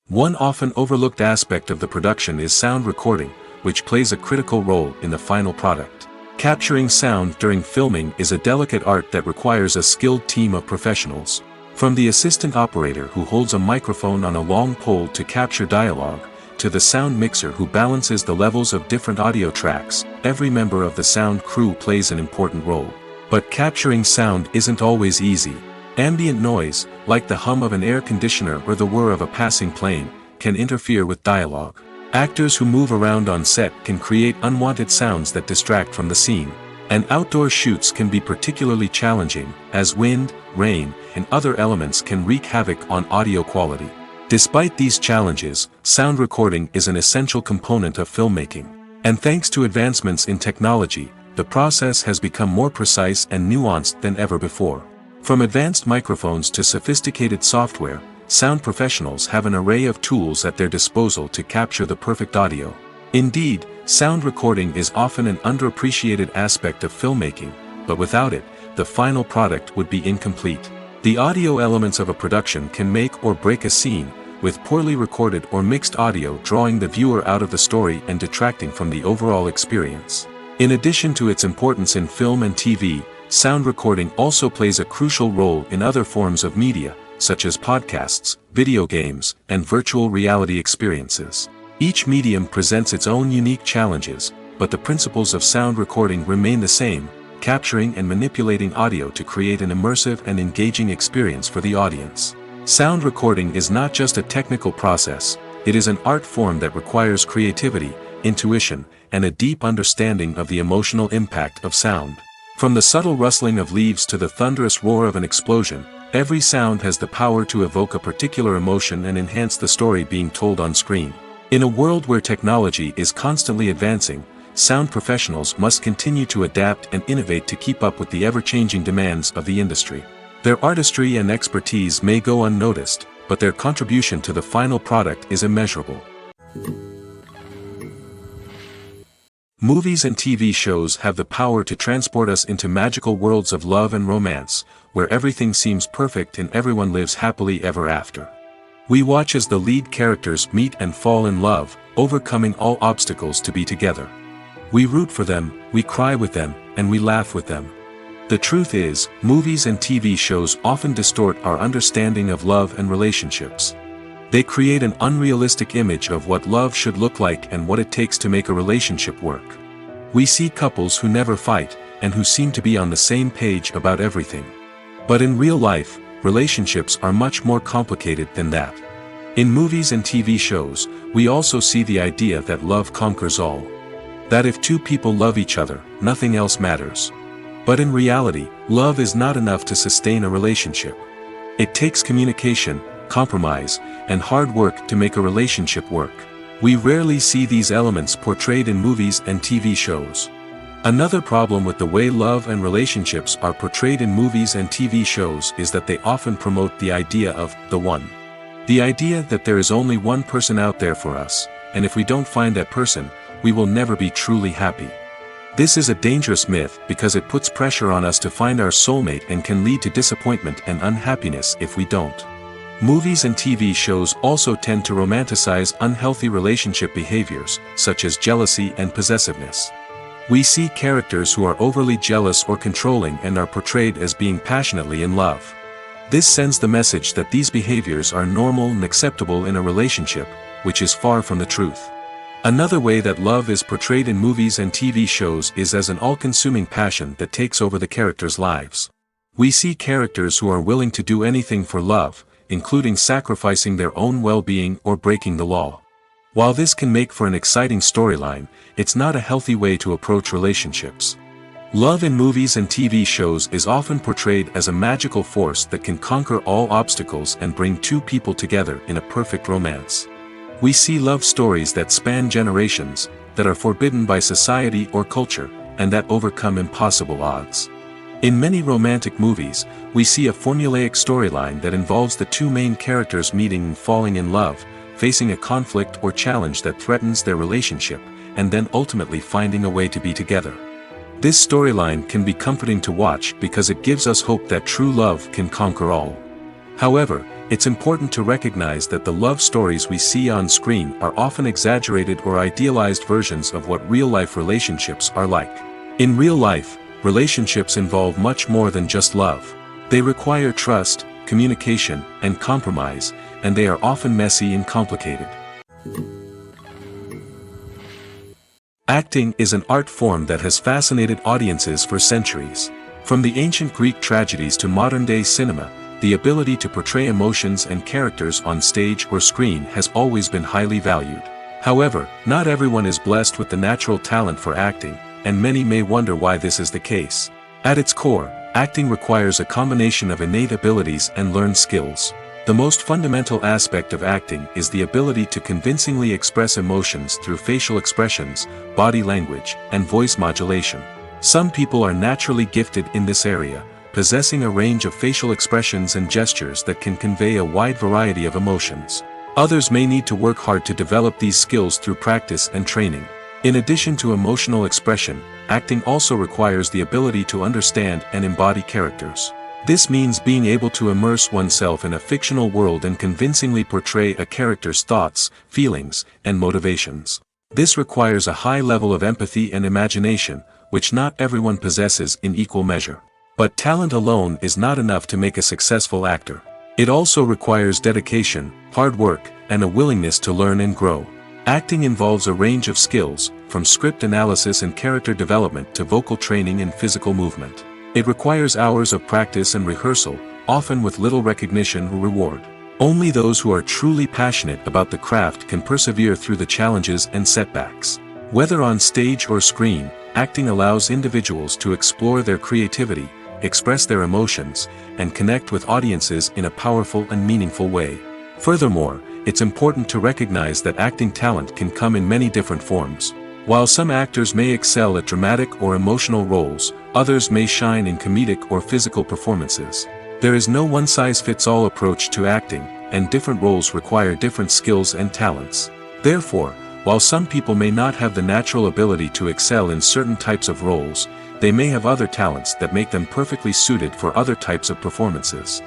One often overlooked aspect of the production is sound recording, which plays a critical role in the final product. Capturing sound during filming is a delicate art that requires a skilled team of professionals. From the assistant operator who holds a microphone on a long pole to capture dialogue, to the sound mixer who balances the levels of different audio tracks, every member of the sound crew plays an important role. But capturing sound isn't always easy. Ambient noise, like the hum of an air conditioner or the whir of a passing plane, can interfere with dialogue. Actors who move around on set can create unwanted sounds that distract from the scene. And outdoor shoots can be particularly challenging, as wind, rain, and other elements can wreak havoc on audio quality. Despite these challenges, sound recording is an essential component of filmmaking. And thanks to advancements in technology, the process has become more precise and nuanced than ever before. From advanced microphones to sophisticated software, sound professionals have an array of tools at their disposal to capture the perfect audio. Indeed, sound recording is often an underappreciated aspect of filmmaking, but without it, the final product would be incomplete. The audio elements of a production can make or break a scene, with poorly recorded or mixed audio drawing the viewer out of the story and detracting from the overall experience. In addition to its importance in film and TV, sound recording also plays a crucial role in other forms of media, such as podcasts, video games, and virtual reality experiences. Each medium presents its own unique challenges, but the principles of sound recording remain the same: capturing and manipulating audio to create an immersive and engaging experience for the audience. Sound recording is not just a technical process, it is an art form that requires creativity, intuition, and a deep understanding of the emotional impact of sound. From the subtle rustling of leaves to the thunderous roar of an explosion, every sound has the power to evoke a particular emotion and enhance the story being told on screen. In a world where technology is constantly advancing, sound professionals must continue to adapt and innovate to keep up with the ever-changing demands of the industry. Their artistry and expertise may go unnoticed, but their contribution to the final product is immeasurable. Movies and TV shows have the power to transport us into magical worlds of love and romance, where everything seems perfect and everyone lives happily ever after. We watch as the lead characters meet and fall in love, overcoming all obstacles to be together. We root for them, we cry with them, and we laugh with them. The truth is, movies and TV shows often distort our understanding of love and relationships. They create an unrealistic image of what love should look like and what it takes to make a relationship work. We see couples who never fight, and who seem to be on the same page about everything. But in real life, relationships are much more complicated than that. In movies and TV shows, we also see the idea that love conquers all. That if two people love each other, nothing else matters. But in reality, love is not enough to sustain a relationship. It takes communication, compromise, and hard work to make a relationship work. We rarely see these elements portrayed in movies and TV shows. Another problem with the way love and relationships are portrayed in movies and TV shows is that they often promote the idea of the one. The idea that there is only one person out there for us, and if we don't find that person, we will never be truly happy. This is a dangerous myth because it puts pressure on us to find our soulmate and can lead to disappointment and unhappiness if we don't. Movies and TV shows also tend to romanticize unhealthy relationship behaviors, such as jealousy and possessiveness. We see characters who are overly jealous or controlling and are portrayed as being passionately in love. This sends the message that these behaviors are normal and acceptable in a relationship, which is far from the truth. Another way that love is portrayed in movies and TV shows is as an all-consuming passion that takes over the characters' lives. We see characters who are willing to do anything for love, including sacrificing their own well-being or breaking the law. While this can make for an exciting storyline, it's not a healthy way to approach relationships. Love in movies and TV shows is often portrayed as a magical force that can conquer all obstacles and bring two people together in a perfect romance. We see love stories that span generations, that are forbidden by society or culture, and that overcome impossible odds. In many romantic movies, we see a formulaic storyline that involves the two main characters meeting and falling in love, facing a conflict or challenge that threatens their relationship, and then ultimately finding a way to be together. This storyline can be comforting to watch because it gives us hope that true love can conquer all. However, it's important to recognize that the love stories we see on screen are often exaggerated or idealized versions of what real-life relationships are like. In real life, relationships involve much more than just love. They require trust, communication, and compromise, and they are often messy and complicated. Acting is an art form that has fascinated audiences for centuries. From the ancient Greek tragedies to modern-day cinema, the ability to portray emotions and characters on stage or screen has always been highly valued. However, not everyone is blessed with the natural talent for acting, and many may wonder why this is the case. At its core, acting requires a combination of innate abilities and learned skills. The most fundamental aspect of acting is the ability to convincingly express emotions through facial expressions, body language, and voice modulation. Some people are naturally gifted in this area, possessing a range of facial expressions and gestures that can convey a wide variety of emotions. Others may need to work hard to develop these skills through practice and training. In addition to emotional expression, acting also requires the ability to understand and embody characters. This means being able to immerse oneself in a fictional world and convincingly portray a character's thoughts, feelings, and motivations. This requires a high level of empathy and imagination, which not everyone possesses in equal measure. But talent alone is not enough to make a successful actor. It also requires dedication, hard work, and a willingness to learn and grow. Acting involves a range of skills, from script analysis and character development to vocal training and physical movement. It requires hours of practice and rehearsal, often with little recognition or reward. Only those who are truly passionate about the craft can persevere through the challenges and setbacks. Whether on stage or screen, acting allows individuals to explore their creativity, express their emotions, and connect with audiences in a powerful and meaningful way. Furthermore, it's important to recognize that acting talent can come in many different forms. While some actors may excel at dramatic or emotional roles, others may shine in comedic or physical performances. There is no one-size-fits-all approach to acting, and different roles require different skills and talents. Therefore, while some people may not have the natural ability to excel in certain types of roles, they may have other talents that make them perfectly suited for other types of performances.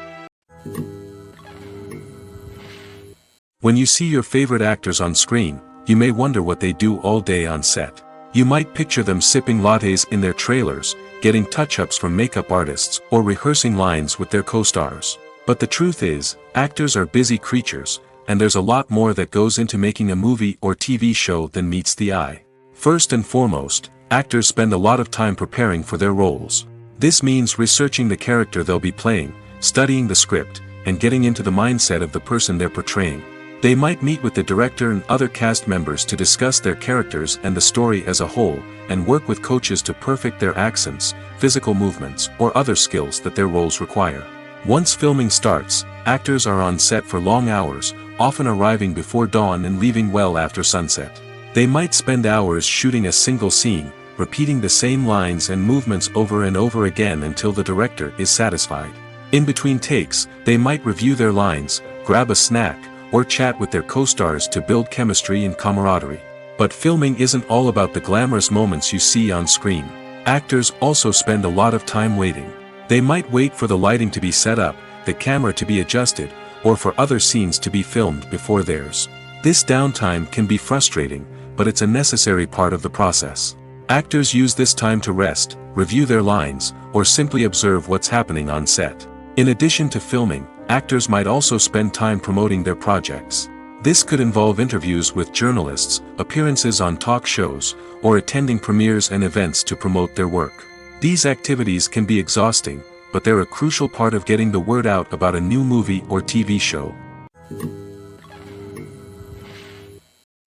When you see your favorite actors on screen, you may wonder what they do all day on set. You might picture them sipping lattes in their trailers, getting touch-ups from makeup artists, or rehearsing lines with their co-stars. But the truth is, actors are busy creatures, and there's a lot more that goes into making a movie or TV show than meets the eye. First and foremost, actors spend a lot of time preparing for their roles. This means researching the character they'll be playing, studying the script, and getting into the mindset of the person they're portraying. They might meet with the director and other cast members to discuss their characters and the story as a whole, and work with coaches to perfect their accents, physical movements, or other skills that their roles require. Once filming starts, actors are on set for long hours, often arriving before dawn and leaving well after sunset. They might spend hours shooting a single scene, repeating the same lines and movements over and over again until the director is satisfied. In between takes, they might review their lines, grab a snack, or chat with their co-stars to build chemistry and camaraderie. But filming isn't all about the glamorous moments you see on screen. Actors also spend a lot of time waiting. They might wait for the lighting to be set up, the camera to be adjusted, or for other scenes to be filmed before theirs. This downtime can be frustrating, but it's a necessary part of the process. Actors use this time to rest, review their lines, or simply observe what's happening on set. In addition to filming, actors might also spend time promoting their projects. This could involve interviews with journalists, appearances on talk shows, or attending premieres and events to promote their work. These activities can be exhausting, but they're a crucial part of getting the word out about a new movie or TV show.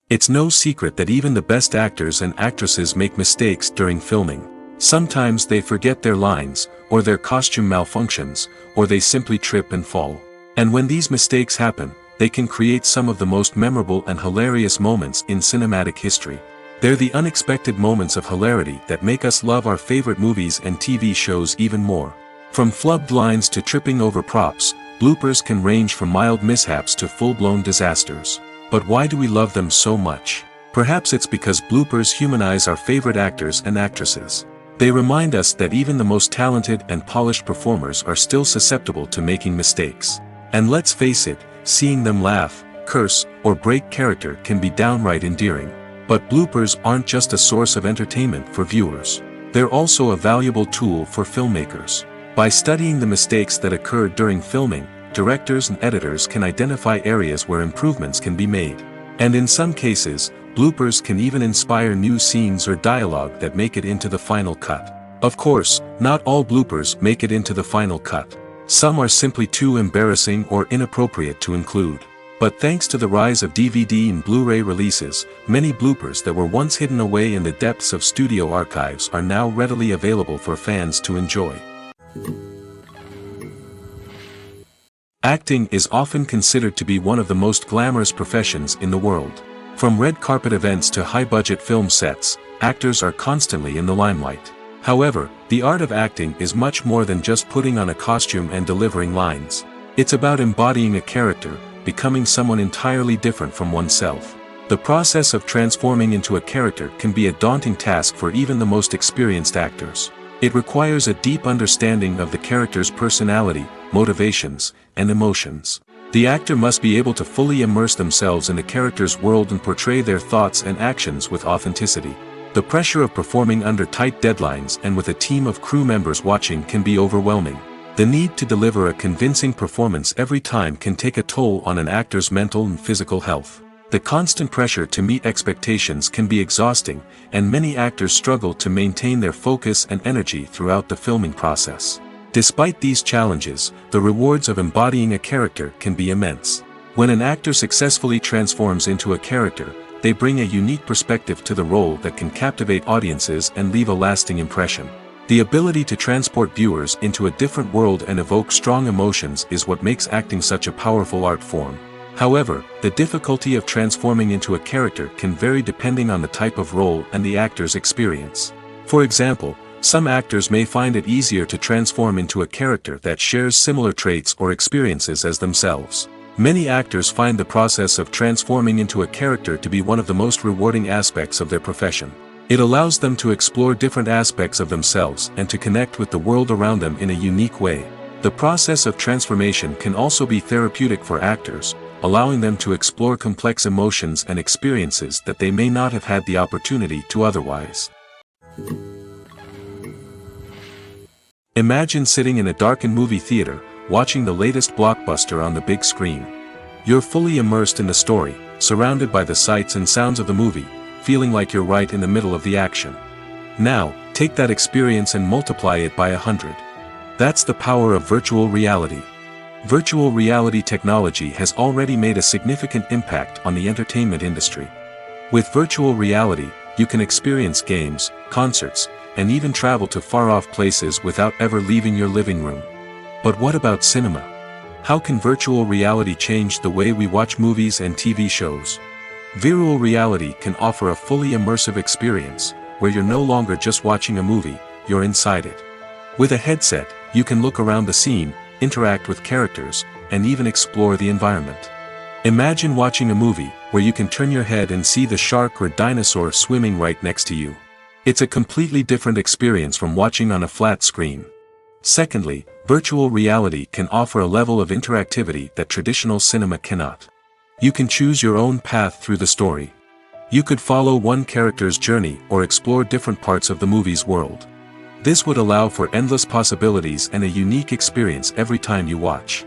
It's no secret that even the best actors and actresses make mistakes during filming. Sometimes they forget their lines, or their costume malfunctions, or they simply trip and fall. And when these mistakes happen, they can create some of the most memorable and hilarious moments in cinematic history. They're the unexpected moments of hilarity that make us love our favorite movies and TV shows even more. From flubbed lines to tripping over props, bloopers can range from mild mishaps to full-blown disasters. But why do we love them so much? Perhaps it's because bloopers humanize our favorite actors and actresses. They remind us that even the most talented and polished performers are still susceptible to making mistakes. And let's face it, seeing them laugh, curse, or break character can be downright endearing. But bloopers aren't just a source of entertainment for viewers. They're also a valuable tool for filmmakers. By studying the mistakes that occurred during filming, directors and editors can identify areas where improvements can be made. And in some cases, bloopers can even inspire new scenes or dialogue that make it into the final cut. Of course, not all bloopers make it into the final cut. Some are simply too embarrassing or inappropriate to include. But thanks to the rise of DVD and Blu-ray releases, many bloopers that were once hidden away in the depths of studio archives are now readily available for fans to enjoy. Acting is often considered to be one of the most glamorous professions in the world. From red carpet events to high-budget film sets, actors are constantly in the limelight. However, the art of acting is much more than just putting on a costume and delivering lines. It's about embodying a character, becoming someone entirely different from oneself. The process of transforming into a character can be a daunting task for even the most experienced actors. It requires a deep understanding of the character's personality, motivations, and emotions. The actor must be able to fully immerse themselves in the character's world and portray their thoughts and actions with authenticity. The pressure of performing under tight deadlines and with a team of crew members watching can be overwhelming. The need to deliver a convincing performance every time can take a toll on an actor's mental and physical health. The constant pressure to meet expectations can be exhausting, and many actors struggle to maintain their focus and energy throughout the filming process. Despite these challenges, the rewards of embodying a character can be immense. When an actor successfully transforms into a character, they bring a unique perspective to the role that can captivate audiences and leave a lasting impression. The ability to transport viewers into a different world and evoke strong emotions is what makes acting such a powerful art form. However, the difficulty of transforming into a character can vary depending on the type of role and the actor's experience. For example, some actors may find it easier to transform into a character that shares similar traits or experiences as themselves. Many actors find the process of transforming into a character to be one of the most rewarding aspects of their profession. It allows them to explore different aspects of themselves and to connect with the world around them in a unique way. The process of transformation can also be therapeutic for actors, allowing them to explore complex emotions and experiences that they may not have had the opportunity to otherwise. Imagine sitting in a darkened movie theater, watching the latest blockbuster on the big screen. You're fully immersed in the story, surrounded by the sights and sounds of the movie, feeling like you're right in the middle of the action. Now, take that experience and multiply it by 100. That's the power of virtual reality. Virtual reality technology has already made a significant impact on the entertainment industry. With virtual reality, you can experience games, concerts, and even travel to far-off places without ever leaving your living room. But what about cinema? How can virtual reality change the way we watch movies and TV shows? Virtual reality can offer a fully immersive experience, where you're no longer just watching a movie, you're inside it. With a headset, you can look around the scene, interact with characters, and even explore the environment. Imagine watching a movie where you can turn your head and see the shark or dinosaur swimming right next to you. It's a completely different experience from watching on a flat screen. Secondly, virtual reality can offer a level of interactivity that traditional cinema cannot. You can choose your own path through the story. You could follow one character's journey or explore different parts of the movie's world. This would allow for endless possibilities and a unique experience every time you watch.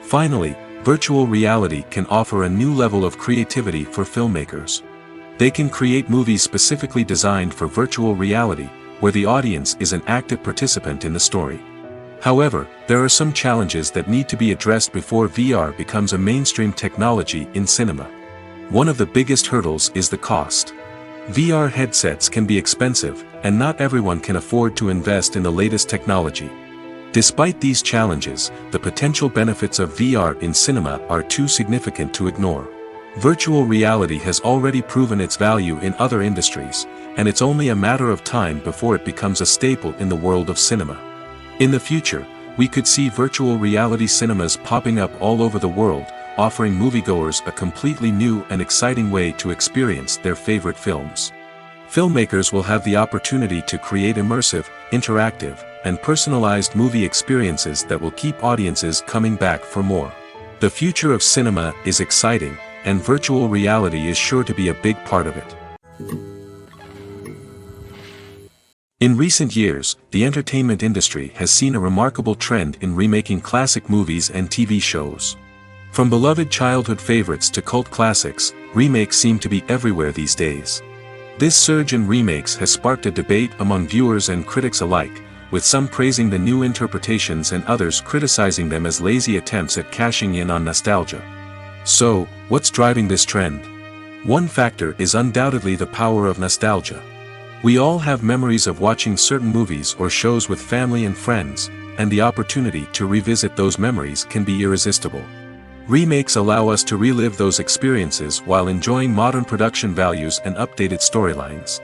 Finally, virtual reality can offer a new level of creativity for filmmakers. They can create movies specifically designed for virtual reality, where the audience is an active participant in the story. However, there are some challenges that need to be addressed before VR becomes a mainstream technology in cinema. One of the biggest hurdles is the cost. VR headsets can be expensive, and not everyone can afford to invest in the latest technology. Despite these challenges, the potential benefits of VR in cinema are too significant to ignore. Virtual reality has already proven its value in other industries, and it's only a matter of time before it becomes a staple in the world of cinema. In the future, we could see virtual reality cinemas popping up all over the world, offering moviegoers a completely new and exciting way to experience their favorite films. Filmmakers will have the opportunity to create immersive, interactive, and personalized movie experiences that will keep audiences coming back for more. The future of cinema is exciting, and virtual reality is sure to be a big part of it. In recent years, the entertainment industry has seen a remarkable trend in remaking classic movies and TV shows. From beloved childhood favorites to cult classics, remakes seem to be everywhere these days. This surge in remakes has sparked a debate among viewers and critics alike, with some praising the new interpretations and others criticizing them as lazy attempts at cashing in on nostalgia. So, what's driving this trend? One factor is undoubtedly the power of nostalgia. We all have memories of watching certain movies or shows with family and friends, and the opportunity to revisit those memories can be irresistible. Remakes allow us to relive those experiences while enjoying modern production values and updated storylines.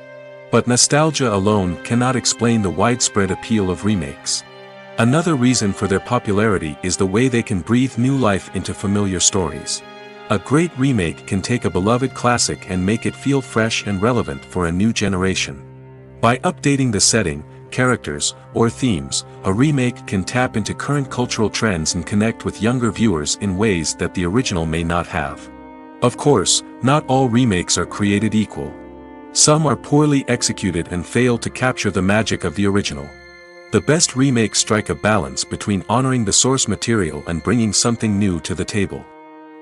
But nostalgia alone cannot explain the widespread appeal of remakes. Another reason for their popularity is the way they can breathe new life into familiar stories. A great remake can take a beloved classic and make it feel fresh and relevant for a new generation. By updating the setting, characters, or themes, a remake can tap into current cultural trends and connect with younger viewers in ways that the original may not have. Of course, not all remakes are created equal. Some are poorly executed and fail to capture the magic of the original. The best remakes strike a balance between honoring the source material and bringing something new to the table.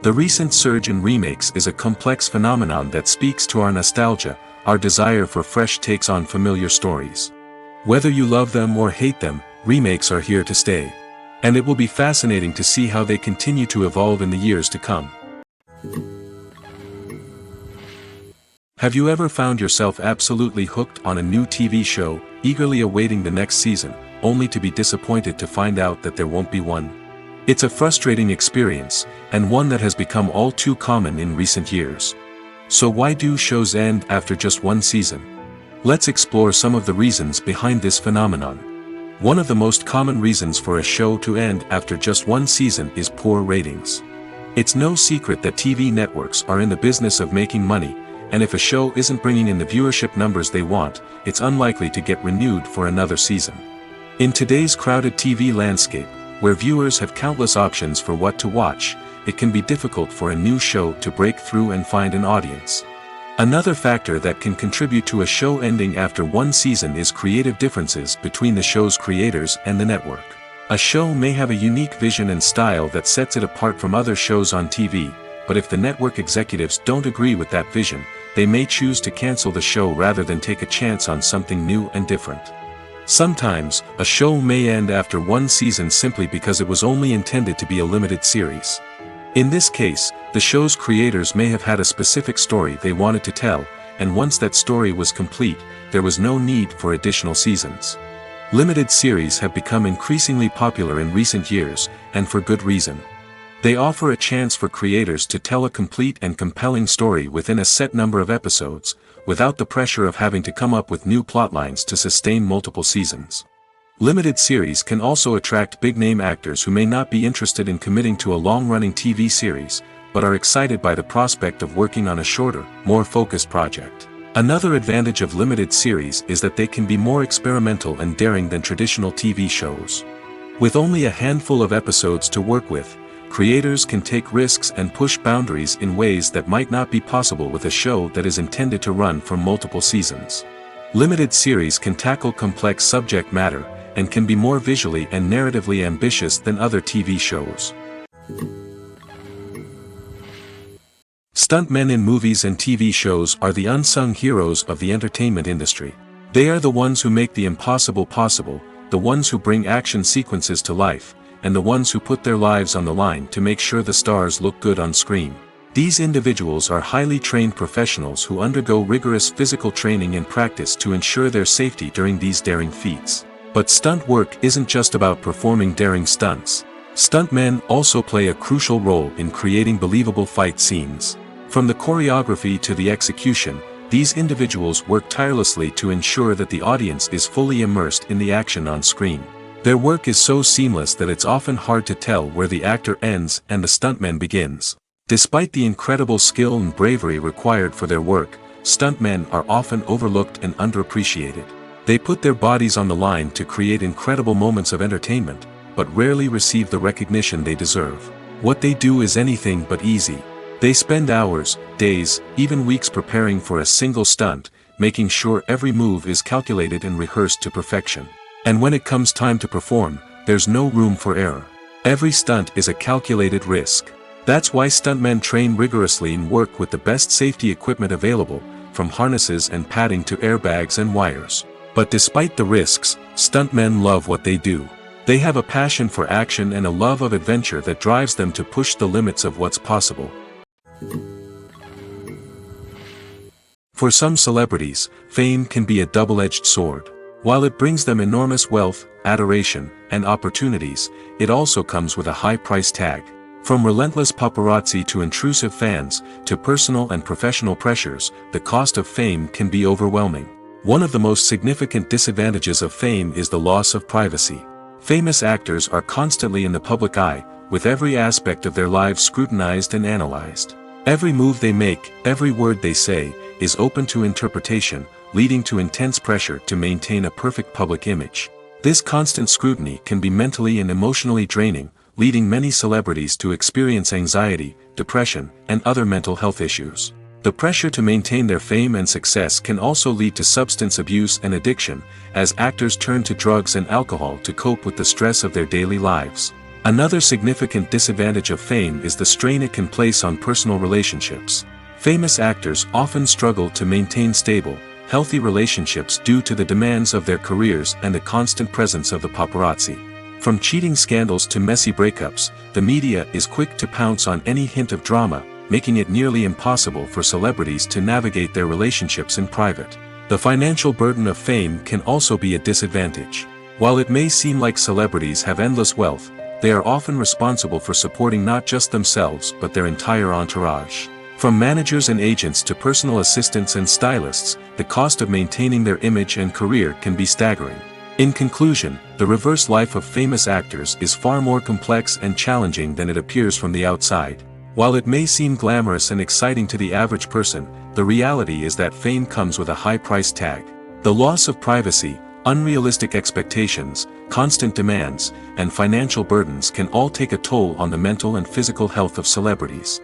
The recent surge in remakes is a complex phenomenon that speaks to our nostalgia, our desire for fresh takes on familiar stories. Whether you love them or hate them, remakes are here to stay. And it will be fascinating to see how they continue to evolve in the years to come. Have you ever found yourself absolutely hooked on a new TV show, eagerly awaiting the next season, only to be disappointed to find out that there won't be one? It's a frustrating experience, and one that has become all too common in recent years. So why do shows end after just one season? Let's explore some of the reasons behind this phenomenon. One of the most common reasons for a show to end after just one season is poor ratings. It's no secret that TV networks are in the business of making money, and if a show isn't bringing in the viewership numbers they want, it's unlikely to get renewed for another season. In today's crowded TV landscape, where viewers have countless options for what to watch, it can be difficult for a new show to break through and find an audience. Another factor that can contribute to a show ending after one season is creative differences between the show's creators and the network. A show may have a unique vision and style that sets it apart from other shows on TV, but if the network executives don't agree with that vision, they may choose to cancel the show rather than take a chance on something new and different. Sometimes, a show may end after one season simply because it was only intended to be a limited series. In this case, the show's creators may have had a specific story they wanted to tell, and once that story was complete, there was no need for additional seasons. Limited series have become increasingly popular in recent years, and for good reason. They offer a chance for creators to tell a complete and compelling story within a set number of episodes, without the pressure of having to come up with new plotlines to sustain multiple seasons. Limited series can also attract big-name actors who may not be interested in committing to a long-running TV series, but are excited by the prospect of working on a shorter, more focused project. Another advantage of limited series is that they can be more experimental and daring than traditional TV shows. With only a handful of episodes to work with, creators can take risks and push boundaries in ways that might not be possible with a show that is intended to run for multiple seasons. Limited series can tackle complex subject matter, and can be more visually and narratively ambitious than other TV shows. Stuntmen in movies and TV shows are the unsung heroes of the entertainment industry. They are the ones who make the impossible possible, the ones who bring action sequences to life, and the ones who put their lives on the line to make sure the stars look good on screen. These individuals are highly trained professionals who undergo rigorous physical training and practice to ensure their safety during these daring feats. But stunt work isn't just about performing daring stunts. Stuntmen also play a crucial role in creating believable fight scenes. From the choreography to the execution, these individuals work tirelessly to ensure that the audience is fully immersed in the action on screen. Their work is so seamless that it's often hard to tell where the actor ends and the stuntman begins. Despite the incredible skill and bravery required for their work, stuntmen are often overlooked and underappreciated. They put their bodies on the line to create incredible moments of entertainment, but rarely receive the recognition they deserve. What they do is anything but easy. They spend hours, days, even weeks preparing for a single stunt, making sure every move is calculated and rehearsed to perfection. And when it comes time to perform, there's no room for error. Every stunt is a calculated risk. That's why stuntmen train rigorously and work with the best safety equipment available, from harnesses and padding to airbags and wires. But despite the risks, stuntmen love what they do. They have a passion for action and a love of adventure that drives them to push the limits of what's possible. For some celebrities, fame can be a double-edged sword. While it brings them enormous wealth, adoration, and opportunities, it also comes with a high price tag. From relentless paparazzi to intrusive fans, to personal and professional pressures, the cost of fame can be overwhelming. One of the most significant disadvantages of fame is the loss of privacy. Famous actors are constantly in the public eye, with every aspect of their lives scrutinized and analyzed. Every move they make, every word they say, is open to interpretation, leading to intense pressure to maintain a perfect public image. This constant scrutiny can be mentally and emotionally draining, leading many celebrities to experience anxiety, depression, and other mental health issues. The pressure to maintain their fame and success can also lead to substance abuse and addiction, as actors turn to drugs and alcohol to cope with the stress of their daily lives. Another significant disadvantage of fame is the strain it can place on personal relationships. Famous actors often struggle to maintain stable, healthy relationships due to the demands of their careers and the constant presence of the paparazzi. From cheating scandals to messy breakups, the media is quick to pounce on any hint of drama, making it nearly impossible for celebrities to navigate their relationships in private. The financial burden of fame can also be a disadvantage. While it may seem like celebrities have endless wealth, they are often responsible for supporting not just themselves but their entire entourage. From managers and agents to personal assistants and stylists, the cost of maintaining their image and career can be staggering. In conclusion, the reverse life of famous actors is far more complex and challenging than it appears from the outside. While it may seem glamorous and exciting to the average person, the reality is that fame comes with a high price tag. The loss of privacy, unrealistic expectations, constant demands, and financial burdens can all take a toll on the mental and physical health of celebrities.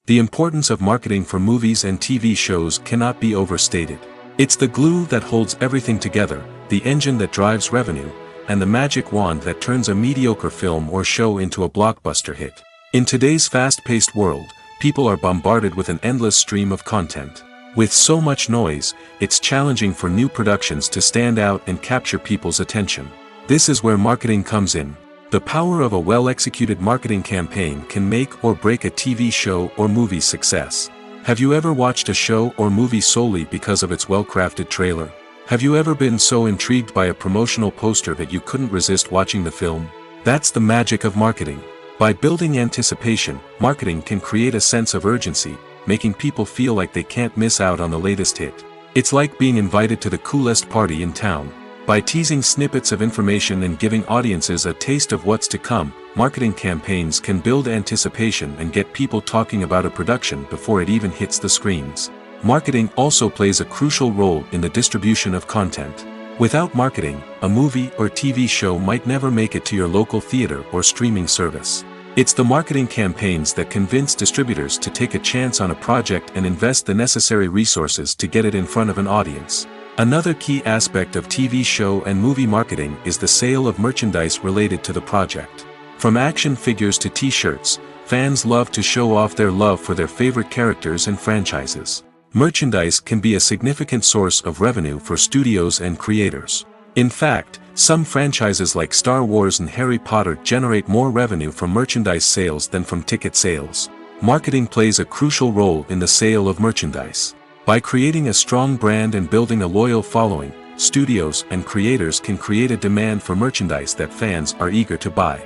The importance of marketing for movies and TV shows cannot be overstated. It's the glue that holds everything together, the engine that drives revenue, and the magic wand that turns a mediocre film or show into a blockbuster hit. In today's fast-paced world, people are bombarded with an endless stream of content. With so much noise, it's challenging for new productions to stand out and capture people's attention. This is where marketing comes in. The power of a well-executed marketing campaign can make or break a TV show or movie's success. Have you ever watched a show or movie solely because of its well-crafted trailer? Have you ever been so intrigued by a promotional poster that you couldn't resist watching the film? That's the magic of marketing. By building anticipation, marketing can create a sense of urgency, making people feel like they can't miss out on the latest hit. It's like being invited to the coolest party in town. By teasing snippets of information and giving audiences a taste of what's to come, marketing campaigns can build anticipation and get people talking about a production before it even hits the screens. Marketing also plays a crucial role in the distribution of content. Without marketing, a movie or TV show might never make it to your local theater or streaming service. It's the marketing campaigns that convince distributors to take a chance on a project and invest the necessary resources to get it in front of an audience. Another key aspect of TV show and movie marketing is the sale of merchandise related to the project. From action figures to t-shirts, fans love to show off their love for their favorite characters and franchises. Merchandise can be a significant source of revenue for studios and creators. In fact, some franchises like Star Wars and Harry Potter generate more revenue from merchandise sales than from ticket sales. Marketing plays a crucial role in the sale of merchandise. By creating a strong brand and building a loyal following, studios and creators can create a demand for merchandise that fans are eager to buy.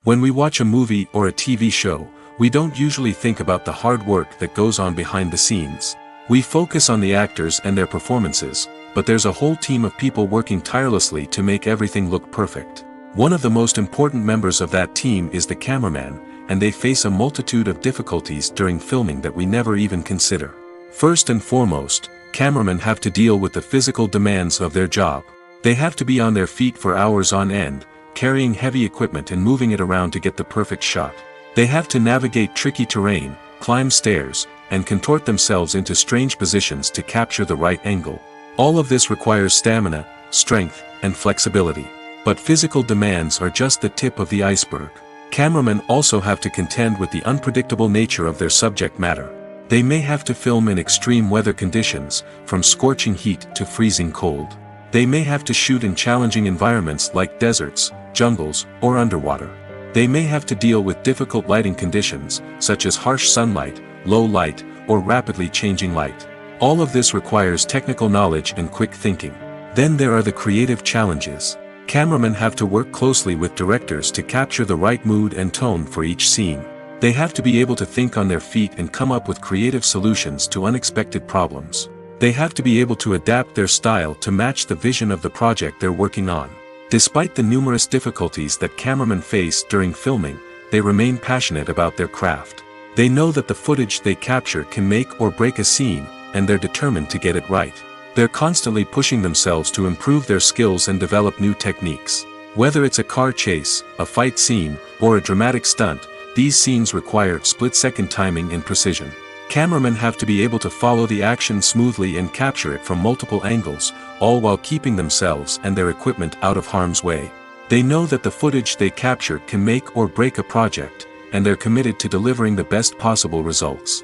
When we watch a movie or a TV show, we don't usually think about the hard work that goes on behind the scenes. We focus on the actors and their performances, but there's a whole team of people working tirelessly to make everything look perfect. One of the most important members of that team is the cameraman, and they face a multitude of difficulties during filming that we never even consider. First and foremost, cameramen have to deal with the physical demands of their job. They have to be on their feet for hours on end, carrying heavy equipment and moving it around to get the perfect shot. They have to navigate tricky terrain, climb stairs, and contort themselves into strange positions to capture the right angle. All of this requires stamina, strength, and flexibility. But physical demands are just the tip of the iceberg. Cameramen also have to contend with the unpredictable nature of their subject matter. They may have to film in extreme weather conditions, from scorching heat to freezing cold. They may have to shoot in challenging environments like deserts, jungles, or underwater. They may have to deal with difficult lighting conditions, such as harsh sunlight, low light, or rapidly changing light. All of this requires technical knowledge and quick thinking. Then there are the creative challenges. Cameramen have to work closely with directors to capture the right mood and tone for each scene. They have to be able to think on their feet and come up with creative solutions to unexpected problems. They have to be able to adapt their style to match the vision of the project they're working on. Despite the numerous difficulties that cameramen face during filming, they remain passionate about their craft. They know that the footage they capture can make or break a scene, and they're determined to get it right. They're constantly pushing themselves to improve their skills and develop new techniques. Whether it's a car chase, a fight scene, or a dramatic stunt, these scenes require split-second timing and precision. Cameramen have to be able to follow the action smoothly and capture it from multiple angles, all while keeping themselves and their equipment out of harm's way. They know that the footage they capture can make or break a project, and they're committed to delivering the best possible results.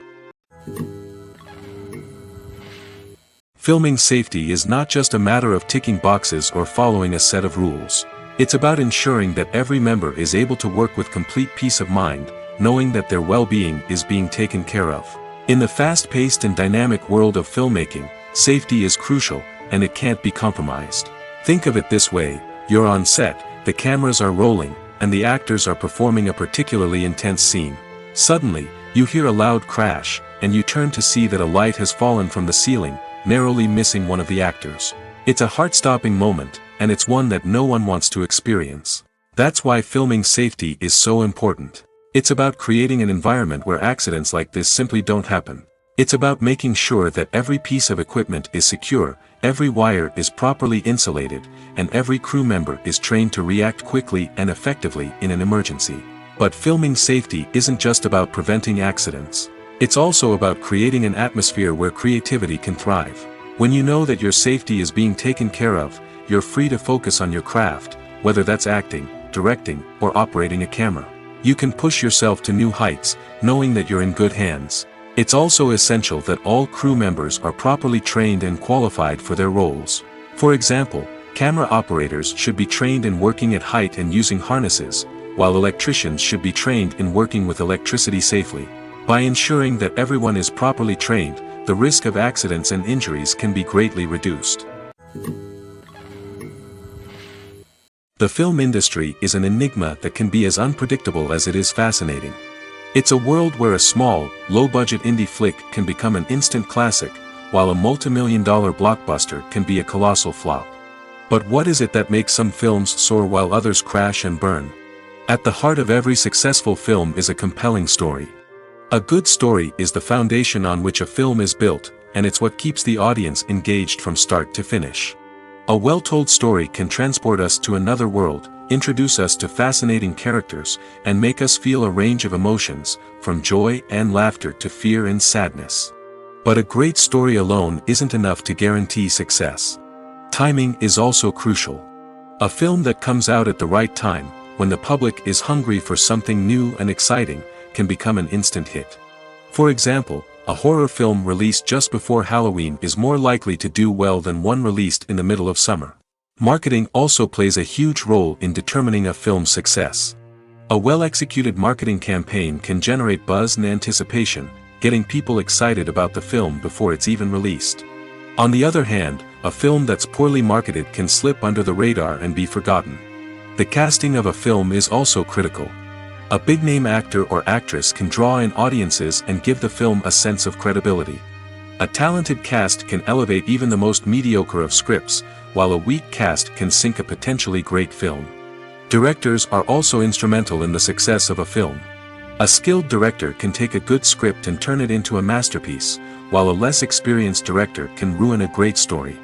Filming safety is not just a matter of ticking boxes or following a set of rules. It's about ensuring that every member is able to work with complete peace of mind, knowing that their well-being is being taken care of. In the fast-paced and dynamic world of filmmaking, safety is crucial, and it can't be compromised. Think of it this way: you're on set, the cameras are rolling, and the actors are performing a particularly intense scene. Suddenly, you hear a loud crash, and you turn to see that a light has fallen from the ceiling, narrowly missing one of the actors. It's a heart-stopping moment, and it's one that no one wants to experience. That's why filming safety is so important. It's about creating an environment where accidents like this simply don't happen. It's about making sure that every piece of equipment is secure, every wire is properly insulated, and every crew member is trained to react quickly and effectively in an emergency. But filming safety isn't just about preventing accidents. It's also about creating an atmosphere where creativity can thrive. When you know that your safety is being taken care of, you're free to focus on your craft, whether that's acting, directing, or operating a camera. You can push yourself to new heights, knowing that you're in good hands. It's also essential that all crew members are properly trained and qualified for their roles. For example, camera operators should be trained in working at height and using harnesses, while electricians should be trained in working with electricity safely. By ensuring that everyone is properly trained, the risk of accidents and injuries can be greatly reduced. The film industry is an enigma that can be as unpredictable as it is fascinating. It's a world where a small, low-budget indie flick can become an instant classic, while a multi-million-dollar blockbuster can be a colossal flop. But what is it that makes some films soar while others crash and burn? At the heart of every successful film is a compelling story. A good story is the foundation on which a film is built, and it's what keeps the audience engaged from start to finish. A well-told story can transport us to another world, introduce us to fascinating characters, and make us feel a range of emotions, from joy and laughter to fear and sadness. But a great story alone isn't enough to guarantee success. Timing is also crucial. A film that comes out at the right time, when the public is hungry for something new and exciting, can become an instant hit. For example, a horror film released just before Halloween is more likely to do well than one released in the middle of summer. Marketing also plays a huge role in determining a film's success. A well-executed marketing campaign can generate buzz and anticipation, getting people excited about the film before it's even released. On the other hand, a film that's poorly marketed can slip under the radar and be forgotten. The casting of a film is also critical. A big-name actor or actress can draw in audiences and give the film a sense of credibility. A talented cast can elevate even the most mediocre of scripts, while a weak cast can sink a potentially great film. Directors are also instrumental in the success of a film. A skilled director can take a good script and turn it into a masterpiece, while a less experienced director can ruin a great story.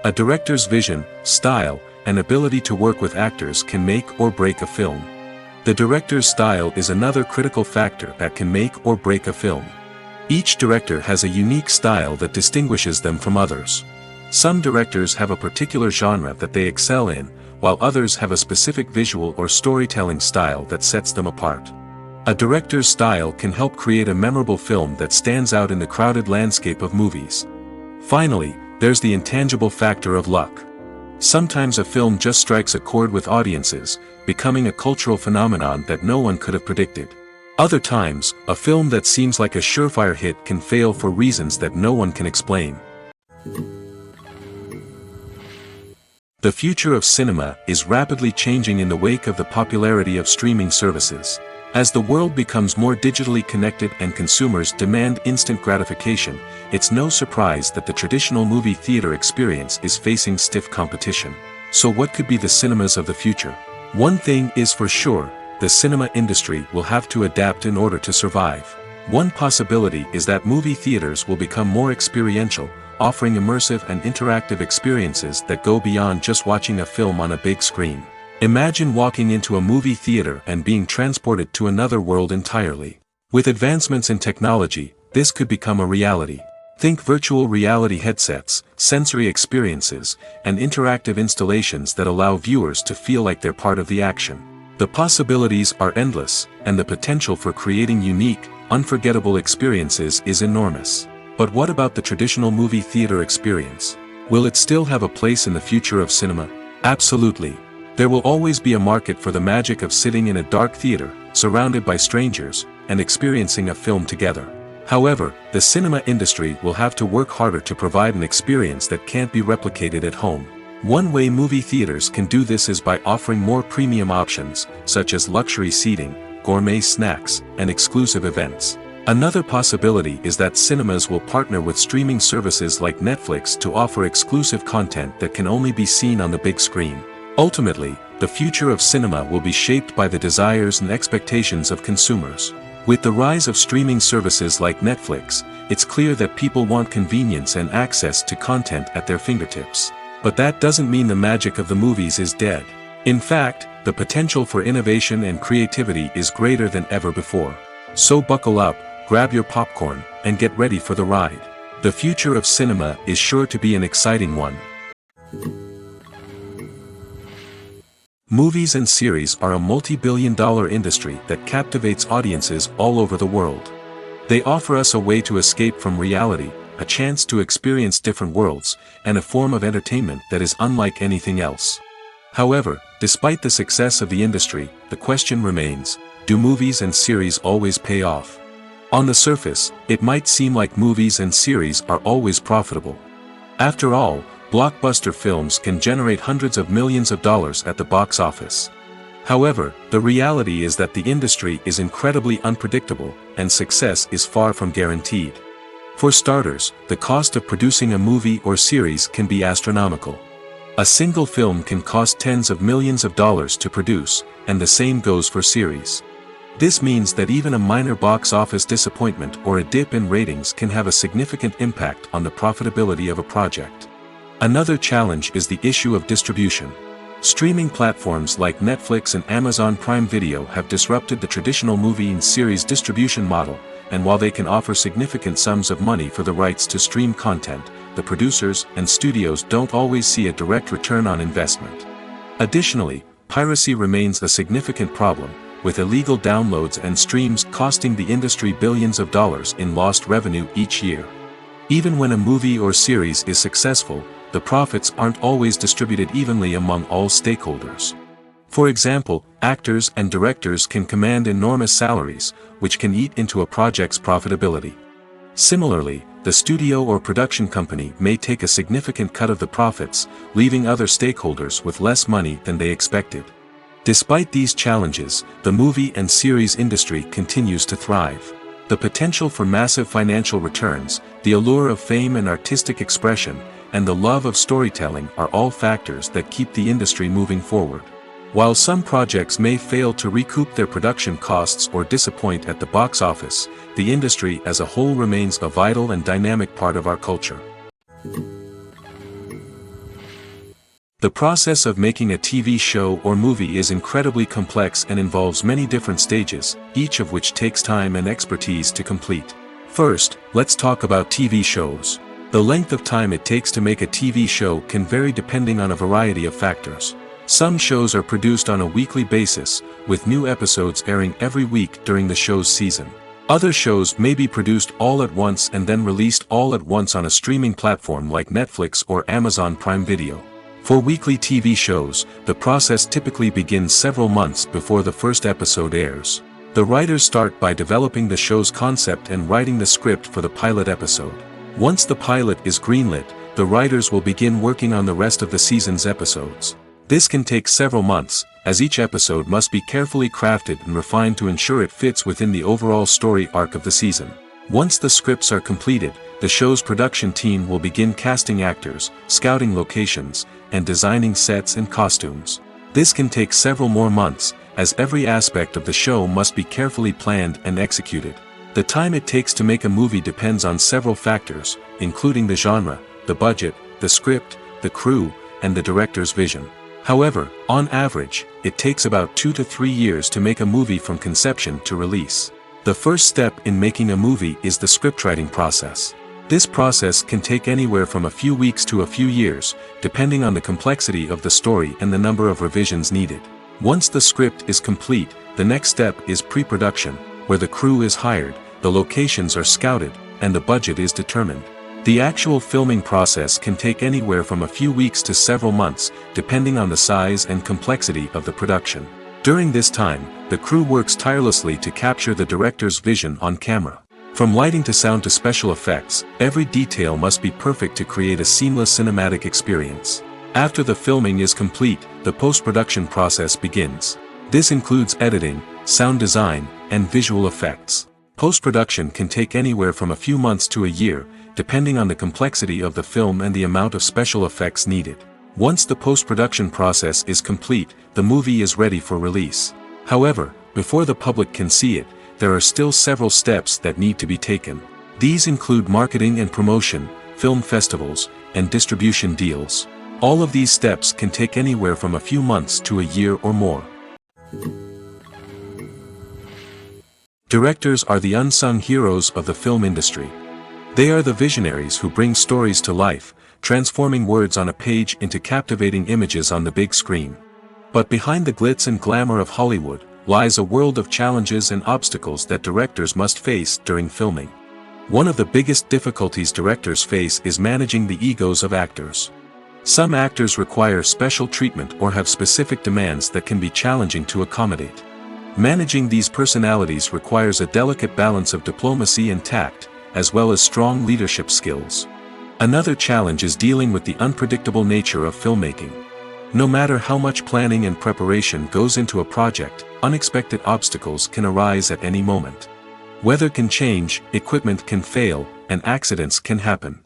A director's vision, style, and ability to work with actors can make or break a film. The director's style is another critical factor that can make or break a film. Each director has a unique style that distinguishes them from others. Some directors have a particular genre that they excel in, while others have a specific visual or storytelling style that sets them apart. A director's style can help create a memorable film that stands out in the crowded landscape of movies. Finally, there's the intangible factor of luck. Sometimes a film just strikes a chord with audiences, becoming a cultural phenomenon that no one could have predicted. Other times, a film that seems like a surefire hit can fail for reasons that no one can explain. The future of cinema is rapidly changing in the wake of the popularity of streaming services. As the world becomes more digitally connected and consumers demand instant gratification, it's no surprise that the traditional movie theater experience is facing stiff competition. So what could be the cinemas of the future? One thing is for sure, the cinema industry will have to adapt in order to survive. One possibility is that movie theaters will become more experiential, offering immersive and interactive experiences that go beyond just watching a film on a big screen. Imagine walking into a movie theater and being transported to another world entirely. With advancements in technology, this could become a reality. Think virtual reality headsets, sensory experiences, and interactive installations that allow viewers to feel like they're part of the action. The possibilities are endless, and the potential for creating unique, unforgettable experiences is enormous. But what about the traditional movie theater experience? Will it still have a place in the future of cinema? Absolutely. There will always be a market for the magic of sitting in a dark theater, surrounded by strangers, and experiencing a film together. However, the cinema industry will have to work harder to provide an experience that can't be replicated at home. One way movie theaters can do this is by offering more premium options, such as luxury seating, gourmet snacks, and exclusive events. Another possibility is that cinemas will partner with streaming services like Netflix to offer exclusive content that can only be seen on the big screen. Ultimately, the future of cinema will be shaped by the desires and expectations of consumers. With the rise of streaming services like Netflix, it's clear that people want convenience and access to content at their fingertips. But that doesn't mean the magic of the movies is dead. In fact, the potential for innovation and creativity is greater than ever before. So buckle up, grab your popcorn, and get ready for the ride. The future of cinema is sure to be an exciting one. Movies and series are a multi-billion-dollar industry that captivates audiences all over the world. They offer us a way to escape from reality, a chance to experience different worlds, and a form of entertainment that is unlike anything else. However, despite the success of the industry, the question remains, do movies and series always pay off? On the surface, it might seem like movies and series are always profitable. After all, blockbuster films can generate hundreds of millions of dollars at the box office. However, the reality is that the industry is incredibly unpredictable, and success is far from guaranteed. For starters, the cost of producing a movie or series can be astronomical. A single film can cost tens of millions of dollars to produce, and the same goes for series. This means that even a minor box office disappointment or a dip in ratings can have a significant impact on the profitability of a project. Another challenge is the issue of distribution. Streaming platforms like Netflix and Amazon Prime Video have disrupted the traditional movie and series distribution model, and while they can offer significant sums of money for the rights to stream content, the producers and studios don't always see a direct return on investment. Additionally, piracy remains a significant problem, with illegal downloads and streams costing the industry billions of dollars in lost revenue each year. Even when a movie or series is successful, the profits aren't always distributed evenly among all stakeholders. For example, actors and directors can command enormous salaries, which can eat into a project's profitability. Similarly, the studio or production company may take a significant cut of the profits, leaving other stakeholders with less money than they expected. Despite these challenges, the movie and series industry continues to thrive. The potential for massive financial returns, the allure of fame and artistic expression, and the love of storytelling are all factors that keep the industry moving forward. While some projects may fail to recoup their production costs or disappoint at the box office, the industry as a whole remains a vital and dynamic part of our culture. The process of making a TV show or movie is incredibly complex and involves many different stages, each of which takes time and expertise to complete. First, let's talk about TV shows. The length of time it takes to make a TV show can vary depending on a variety of factors. Some shows are produced on a weekly basis, with new episodes airing every week during the show's season. Other shows may be produced all at once and then released all at once on a streaming platform like Netflix or Amazon Prime Video. For weekly TV shows, the process typically begins several months before the first episode airs. The writers start by developing the show's concept and writing the script for the pilot episode. Once the pilot is greenlit, the writers will begin working on the rest of the season's episodes. This can take several months, as each episode must be carefully crafted and refined to ensure it fits within the overall story arc of the season. Once the scripts are completed, the show's production team will begin casting actors, scouting locations, and designing sets and costumes. This can take several more months, as every aspect of the show must be carefully planned and executed. The time it takes to make a movie depends on several factors, including the genre, the budget, the script, the crew, and the director's vision. However, on average, it takes about 2 to 3 years to make a movie from conception to release. The first step in making a movie is the scriptwriting process. This process can take anywhere from a few weeks to a few years, depending on the complexity of the story and the number of revisions needed. Once the script is complete, the next step is pre-production, where the crew is hired, the locations are scouted, and the budget is determined. The actual filming process can take anywhere from a few weeks to several months, depending on the size and complexity of the production. During this time, the crew works tirelessly to capture the director's vision on camera. From lighting to sound to special effects, every detail must be perfect to create a seamless cinematic experience. After the filming is complete, the post-production process begins. This includes editing, sound design, and visual effects. Post-production can take anywhere from a few months to a year, depending on the complexity of the film and the amount of special effects needed. Once the post-production process is complete, the movie is ready for release. However, before the public can see it, there are still several steps that need to be taken. These include marketing and promotion, film festivals, and distribution deals. All of these steps can take anywhere from a few months to a year or more. Directors are the unsung heroes of the film industry. They are the visionaries who bring stories to life, transforming words on a page into captivating images on the big screen. But behind the glitz and glamour of Hollywood, lies a world of challenges and obstacles that directors must face during filming. One of the biggest difficulties directors face is managing the egos of actors. Some actors require special treatment or have specific demands that can be challenging to accommodate. Managing these personalities requires a delicate balance of diplomacy and tact, as well as strong leadership skills. Another challenge is dealing with the unpredictable nature of filmmaking. No matter how much planning and preparation goes into a project, unexpected obstacles can arise at any moment. Weather can change, equipment can fail, and accidents can happen.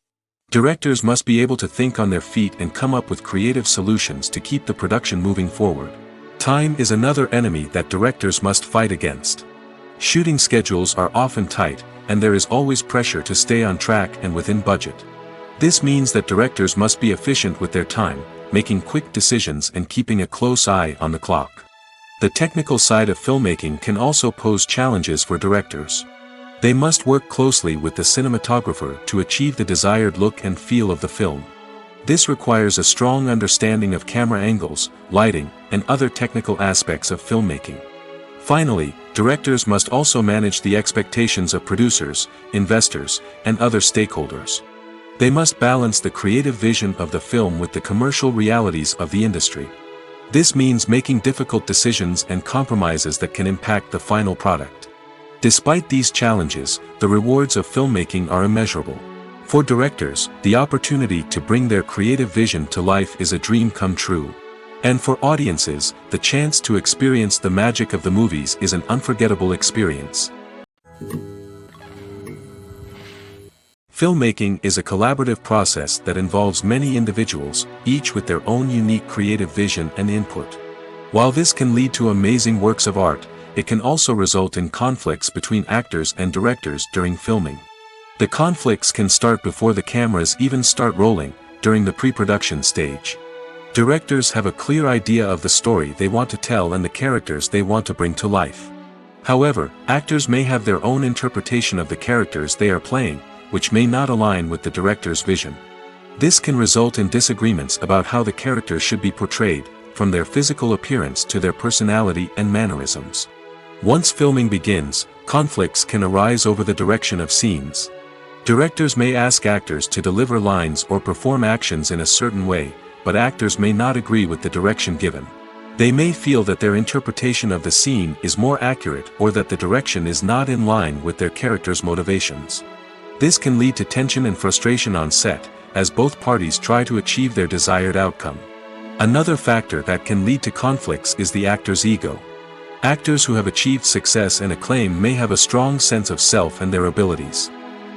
Directors must be able to think on their feet and come up with creative solutions to keep the production moving forward. Time is another enemy that directors must fight against. Shooting schedules are often tight, and there is always pressure to stay on track and within budget. This means that directors must be efficient with their time, making quick decisions and keeping a close eye on the clock. The technical side of filmmaking can also pose challenges for directors. They must work closely with the cinematographer to achieve the desired look and feel of the film. This requires a strong understanding of camera angles, lighting, and other technical aspects of filmmaking. Finally, directors must also manage the expectations of producers, investors, and other stakeholders. They must balance the creative vision of the film with the commercial realities of the industry. This means making difficult decisions and compromises that can impact the final product. Despite these challenges, the rewards of filmmaking are immeasurable. For directors, the opportunity to bring their creative vision to life is a dream come true. And for audiences, the chance to experience the magic of the movies is an unforgettable experience. Filmmaking is a collaborative process that involves many individuals, each with their own unique creative vision and input. While this can lead to amazing works of art, it can also result in conflicts between actors and directors during filming. The conflicts can start before the cameras even start rolling, during the pre-production stage. Directors have a clear idea of the story they want to tell and the characters they want to bring to life. However, actors may have their own interpretation of the characters they are playing, which may not align with the director's vision. This can result in disagreements about how the characters should be portrayed, from their physical appearance to their personality and mannerisms. Once filming begins, conflicts can arise over the direction of scenes. Directors may ask actors to deliver lines or perform actions in a certain way, but actors may not agree with the direction given. They may feel that their interpretation of the scene is more accurate or that the direction is not in line with their character's motivations. This can lead to tension and frustration on set, as both parties try to achieve their desired outcome. Another factor that can lead to conflicts is the actor's ego. Actors who have achieved success and acclaim may have a strong sense of self and their abilities.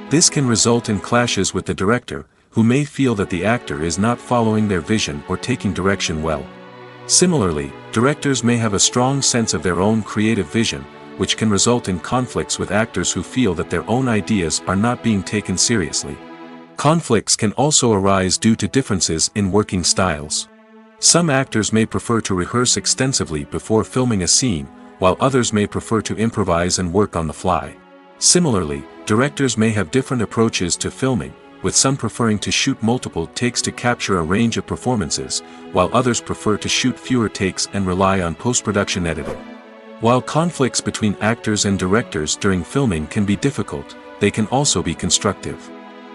This can result in clashes with the director, who may feel that the actor is not following their vision or taking direction well. Similarly, directors may have a strong sense of their own creative vision, which can result in conflicts with actors who feel that their own ideas are not being taken seriously. Conflicts can also arise due to differences in working styles. Some actors may prefer to rehearse extensively before filming a scene, while others may prefer to improvise and work on the fly. Similarly, directors may have different approaches to filming, with some preferring to shoot multiple takes to capture a range of performances, while others prefer to shoot fewer takes and rely on post-production editing. While conflicts between actors and directors during filming can be difficult, they can also be constructive.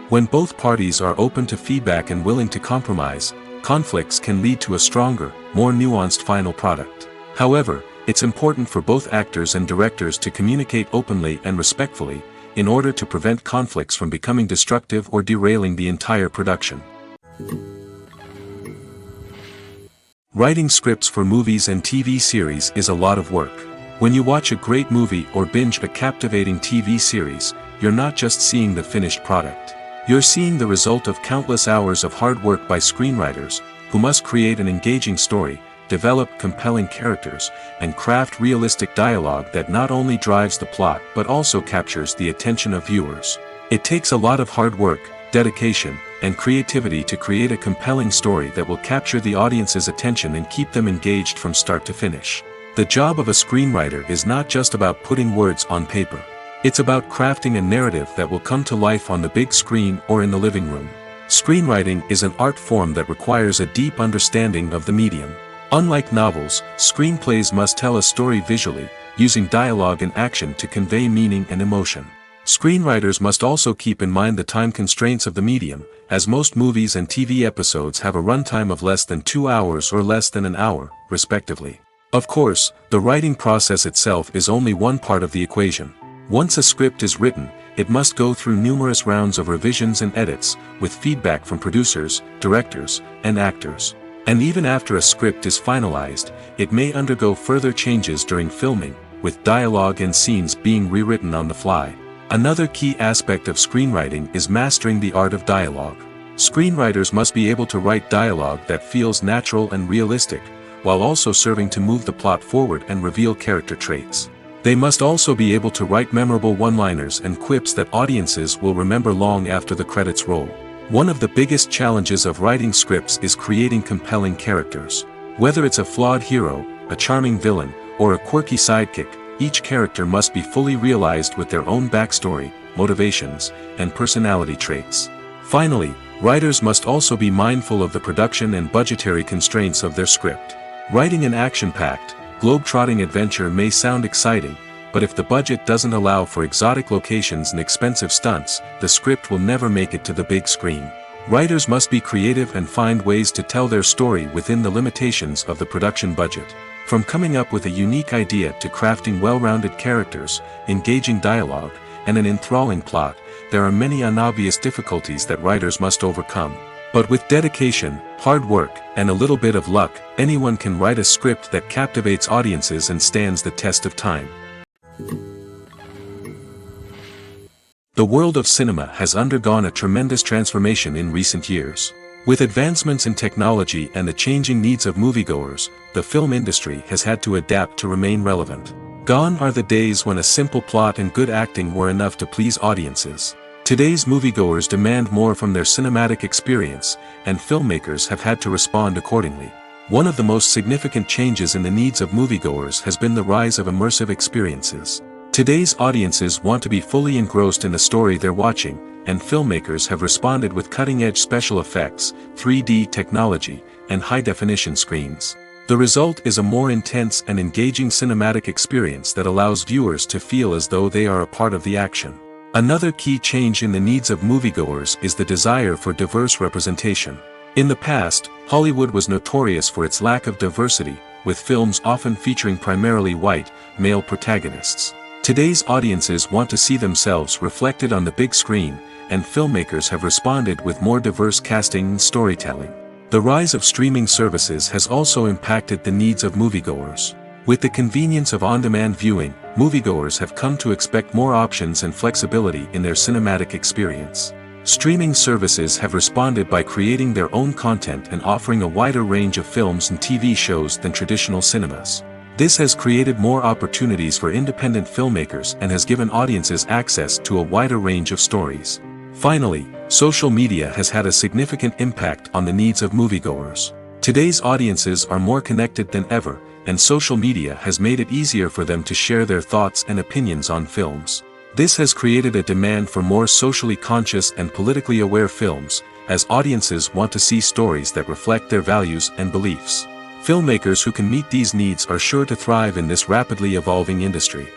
When both parties are open to feedback and willing to compromise, conflicts can lead to a stronger, more nuanced final product. However, it's important for both actors and directors to communicate openly and respectfully, in order to prevent conflicts from becoming destructive or derailing the entire production. Writing scripts for movies and TV series is a lot of work. When you watch a great movie or binge a captivating TV series, you're not just seeing the finished product. You're seeing the result of countless hours of hard work by screenwriters, who must create an engaging story, develop compelling characters, and craft realistic dialogue that not only drives the plot but also captures the attention of viewers. It takes a lot of hard work, dedication, and creativity to create a compelling story that will capture the audience's attention and keep them engaged from start to finish. The job of a screenwriter is not just about putting words on paper. It's about crafting a narrative that will come to life on the big screen or in the living room. Screenwriting is an art form that requires a deep understanding of the medium. Unlike novels, screenplays must tell a story visually, using dialogue and action to convey meaning and emotion. Screenwriters must also keep in mind the time constraints of the medium, as most movies and TV episodes have a runtime of less than 2 hours or less than an hour, respectively. Of course, the writing process itself is only one part of the equation. Once a script is written, it must go through numerous rounds of revisions and edits, with feedback from producers, directors, and actors. And even after a script is finalized, it may undergo further changes during filming, with dialogue and scenes being rewritten on the fly. Another key aspect of screenwriting is mastering the art of dialogue. Screenwriters must be able to write dialogue that feels natural and realistic, while also serving to move the plot forward and reveal character traits. They must also be able to write memorable one-liners and quips that audiences will remember long after the credits roll. One of the biggest challenges of writing scripts is creating compelling characters. Whether it's a flawed hero, a charming villain, or a quirky sidekick, each character must be fully realized with their own backstory, motivations, and personality traits. Finally, writers must also be mindful of the production and budgetary constraints of their script. Writing an action-packed, globe-trotting adventure may sound exciting, but if the budget doesn't allow for exotic locations and expensive stunts, the script will never make it to the big screen. Writers must be creative and find ways to tell their story within the limitations of the production budget. From coming up with a unique idea to crafting well-rounded characters, engaging dialogue, and an enthralling plot, there are many unobvious difficulties that writers must overcome. But with dedication, hard work, and a little bit of luck, anyone can write a script that captivates audiences and stands the test of time. The world of cinema has undergone a tremendous transformation in recent years. With advancements in technology and the changing needs of moviegoers, the film industry has had to adapt to remain relevant. Gone are the days when a simple plot and good acting were enough to please audiences. Today's moviegoers demand more from their cinematic experience, and filmmakers have had to respond accordingly. One of the most significant changes in the needs of moviegoers has been the rise of immersive experiences. Today's audiences want to be fully engrossed in the story they're watching, and filmmakers have responded with cutting-edge special effects, 3D technology, and high-definition screens. The result is a more intense and engaging cinematic experience that allows viewers to feel as though they are a part of the action. Another key change in the needs of moviegoers is the desire for diverse representation. In the past, Hollywood was notorious for its lack of diversity, with films often featuring primarily white, male protagonists. Today's audiences want to see themselves reflected on the big screen, and filmmakers have responded with more diverse casting and storytelling. The rise of streaming services has also impacted the needs of moviegoers. With the convenience of on-demand viewing, moviegoers have come to expect more options and flexibility in their cinematic experience. Streaming services have responded by creating their own content and offering a wider range of films and TV shows than traditional cinemas. This has created more opportunities for independent filmmakers and has given audiences access to a wider range of stories. Finally, social media has had a significant impact on the needs of moviegoers. Today's audiences are more connected than ever, and social media has made it easier for them to share their thoughts and opinions on films. This has created a demand for more socially conscious and politically aware films, as audiences want to see stories that reflect their values and beliefs. Filmmakers who can meet these needs are sure to thrive in this rapidly evolving industry.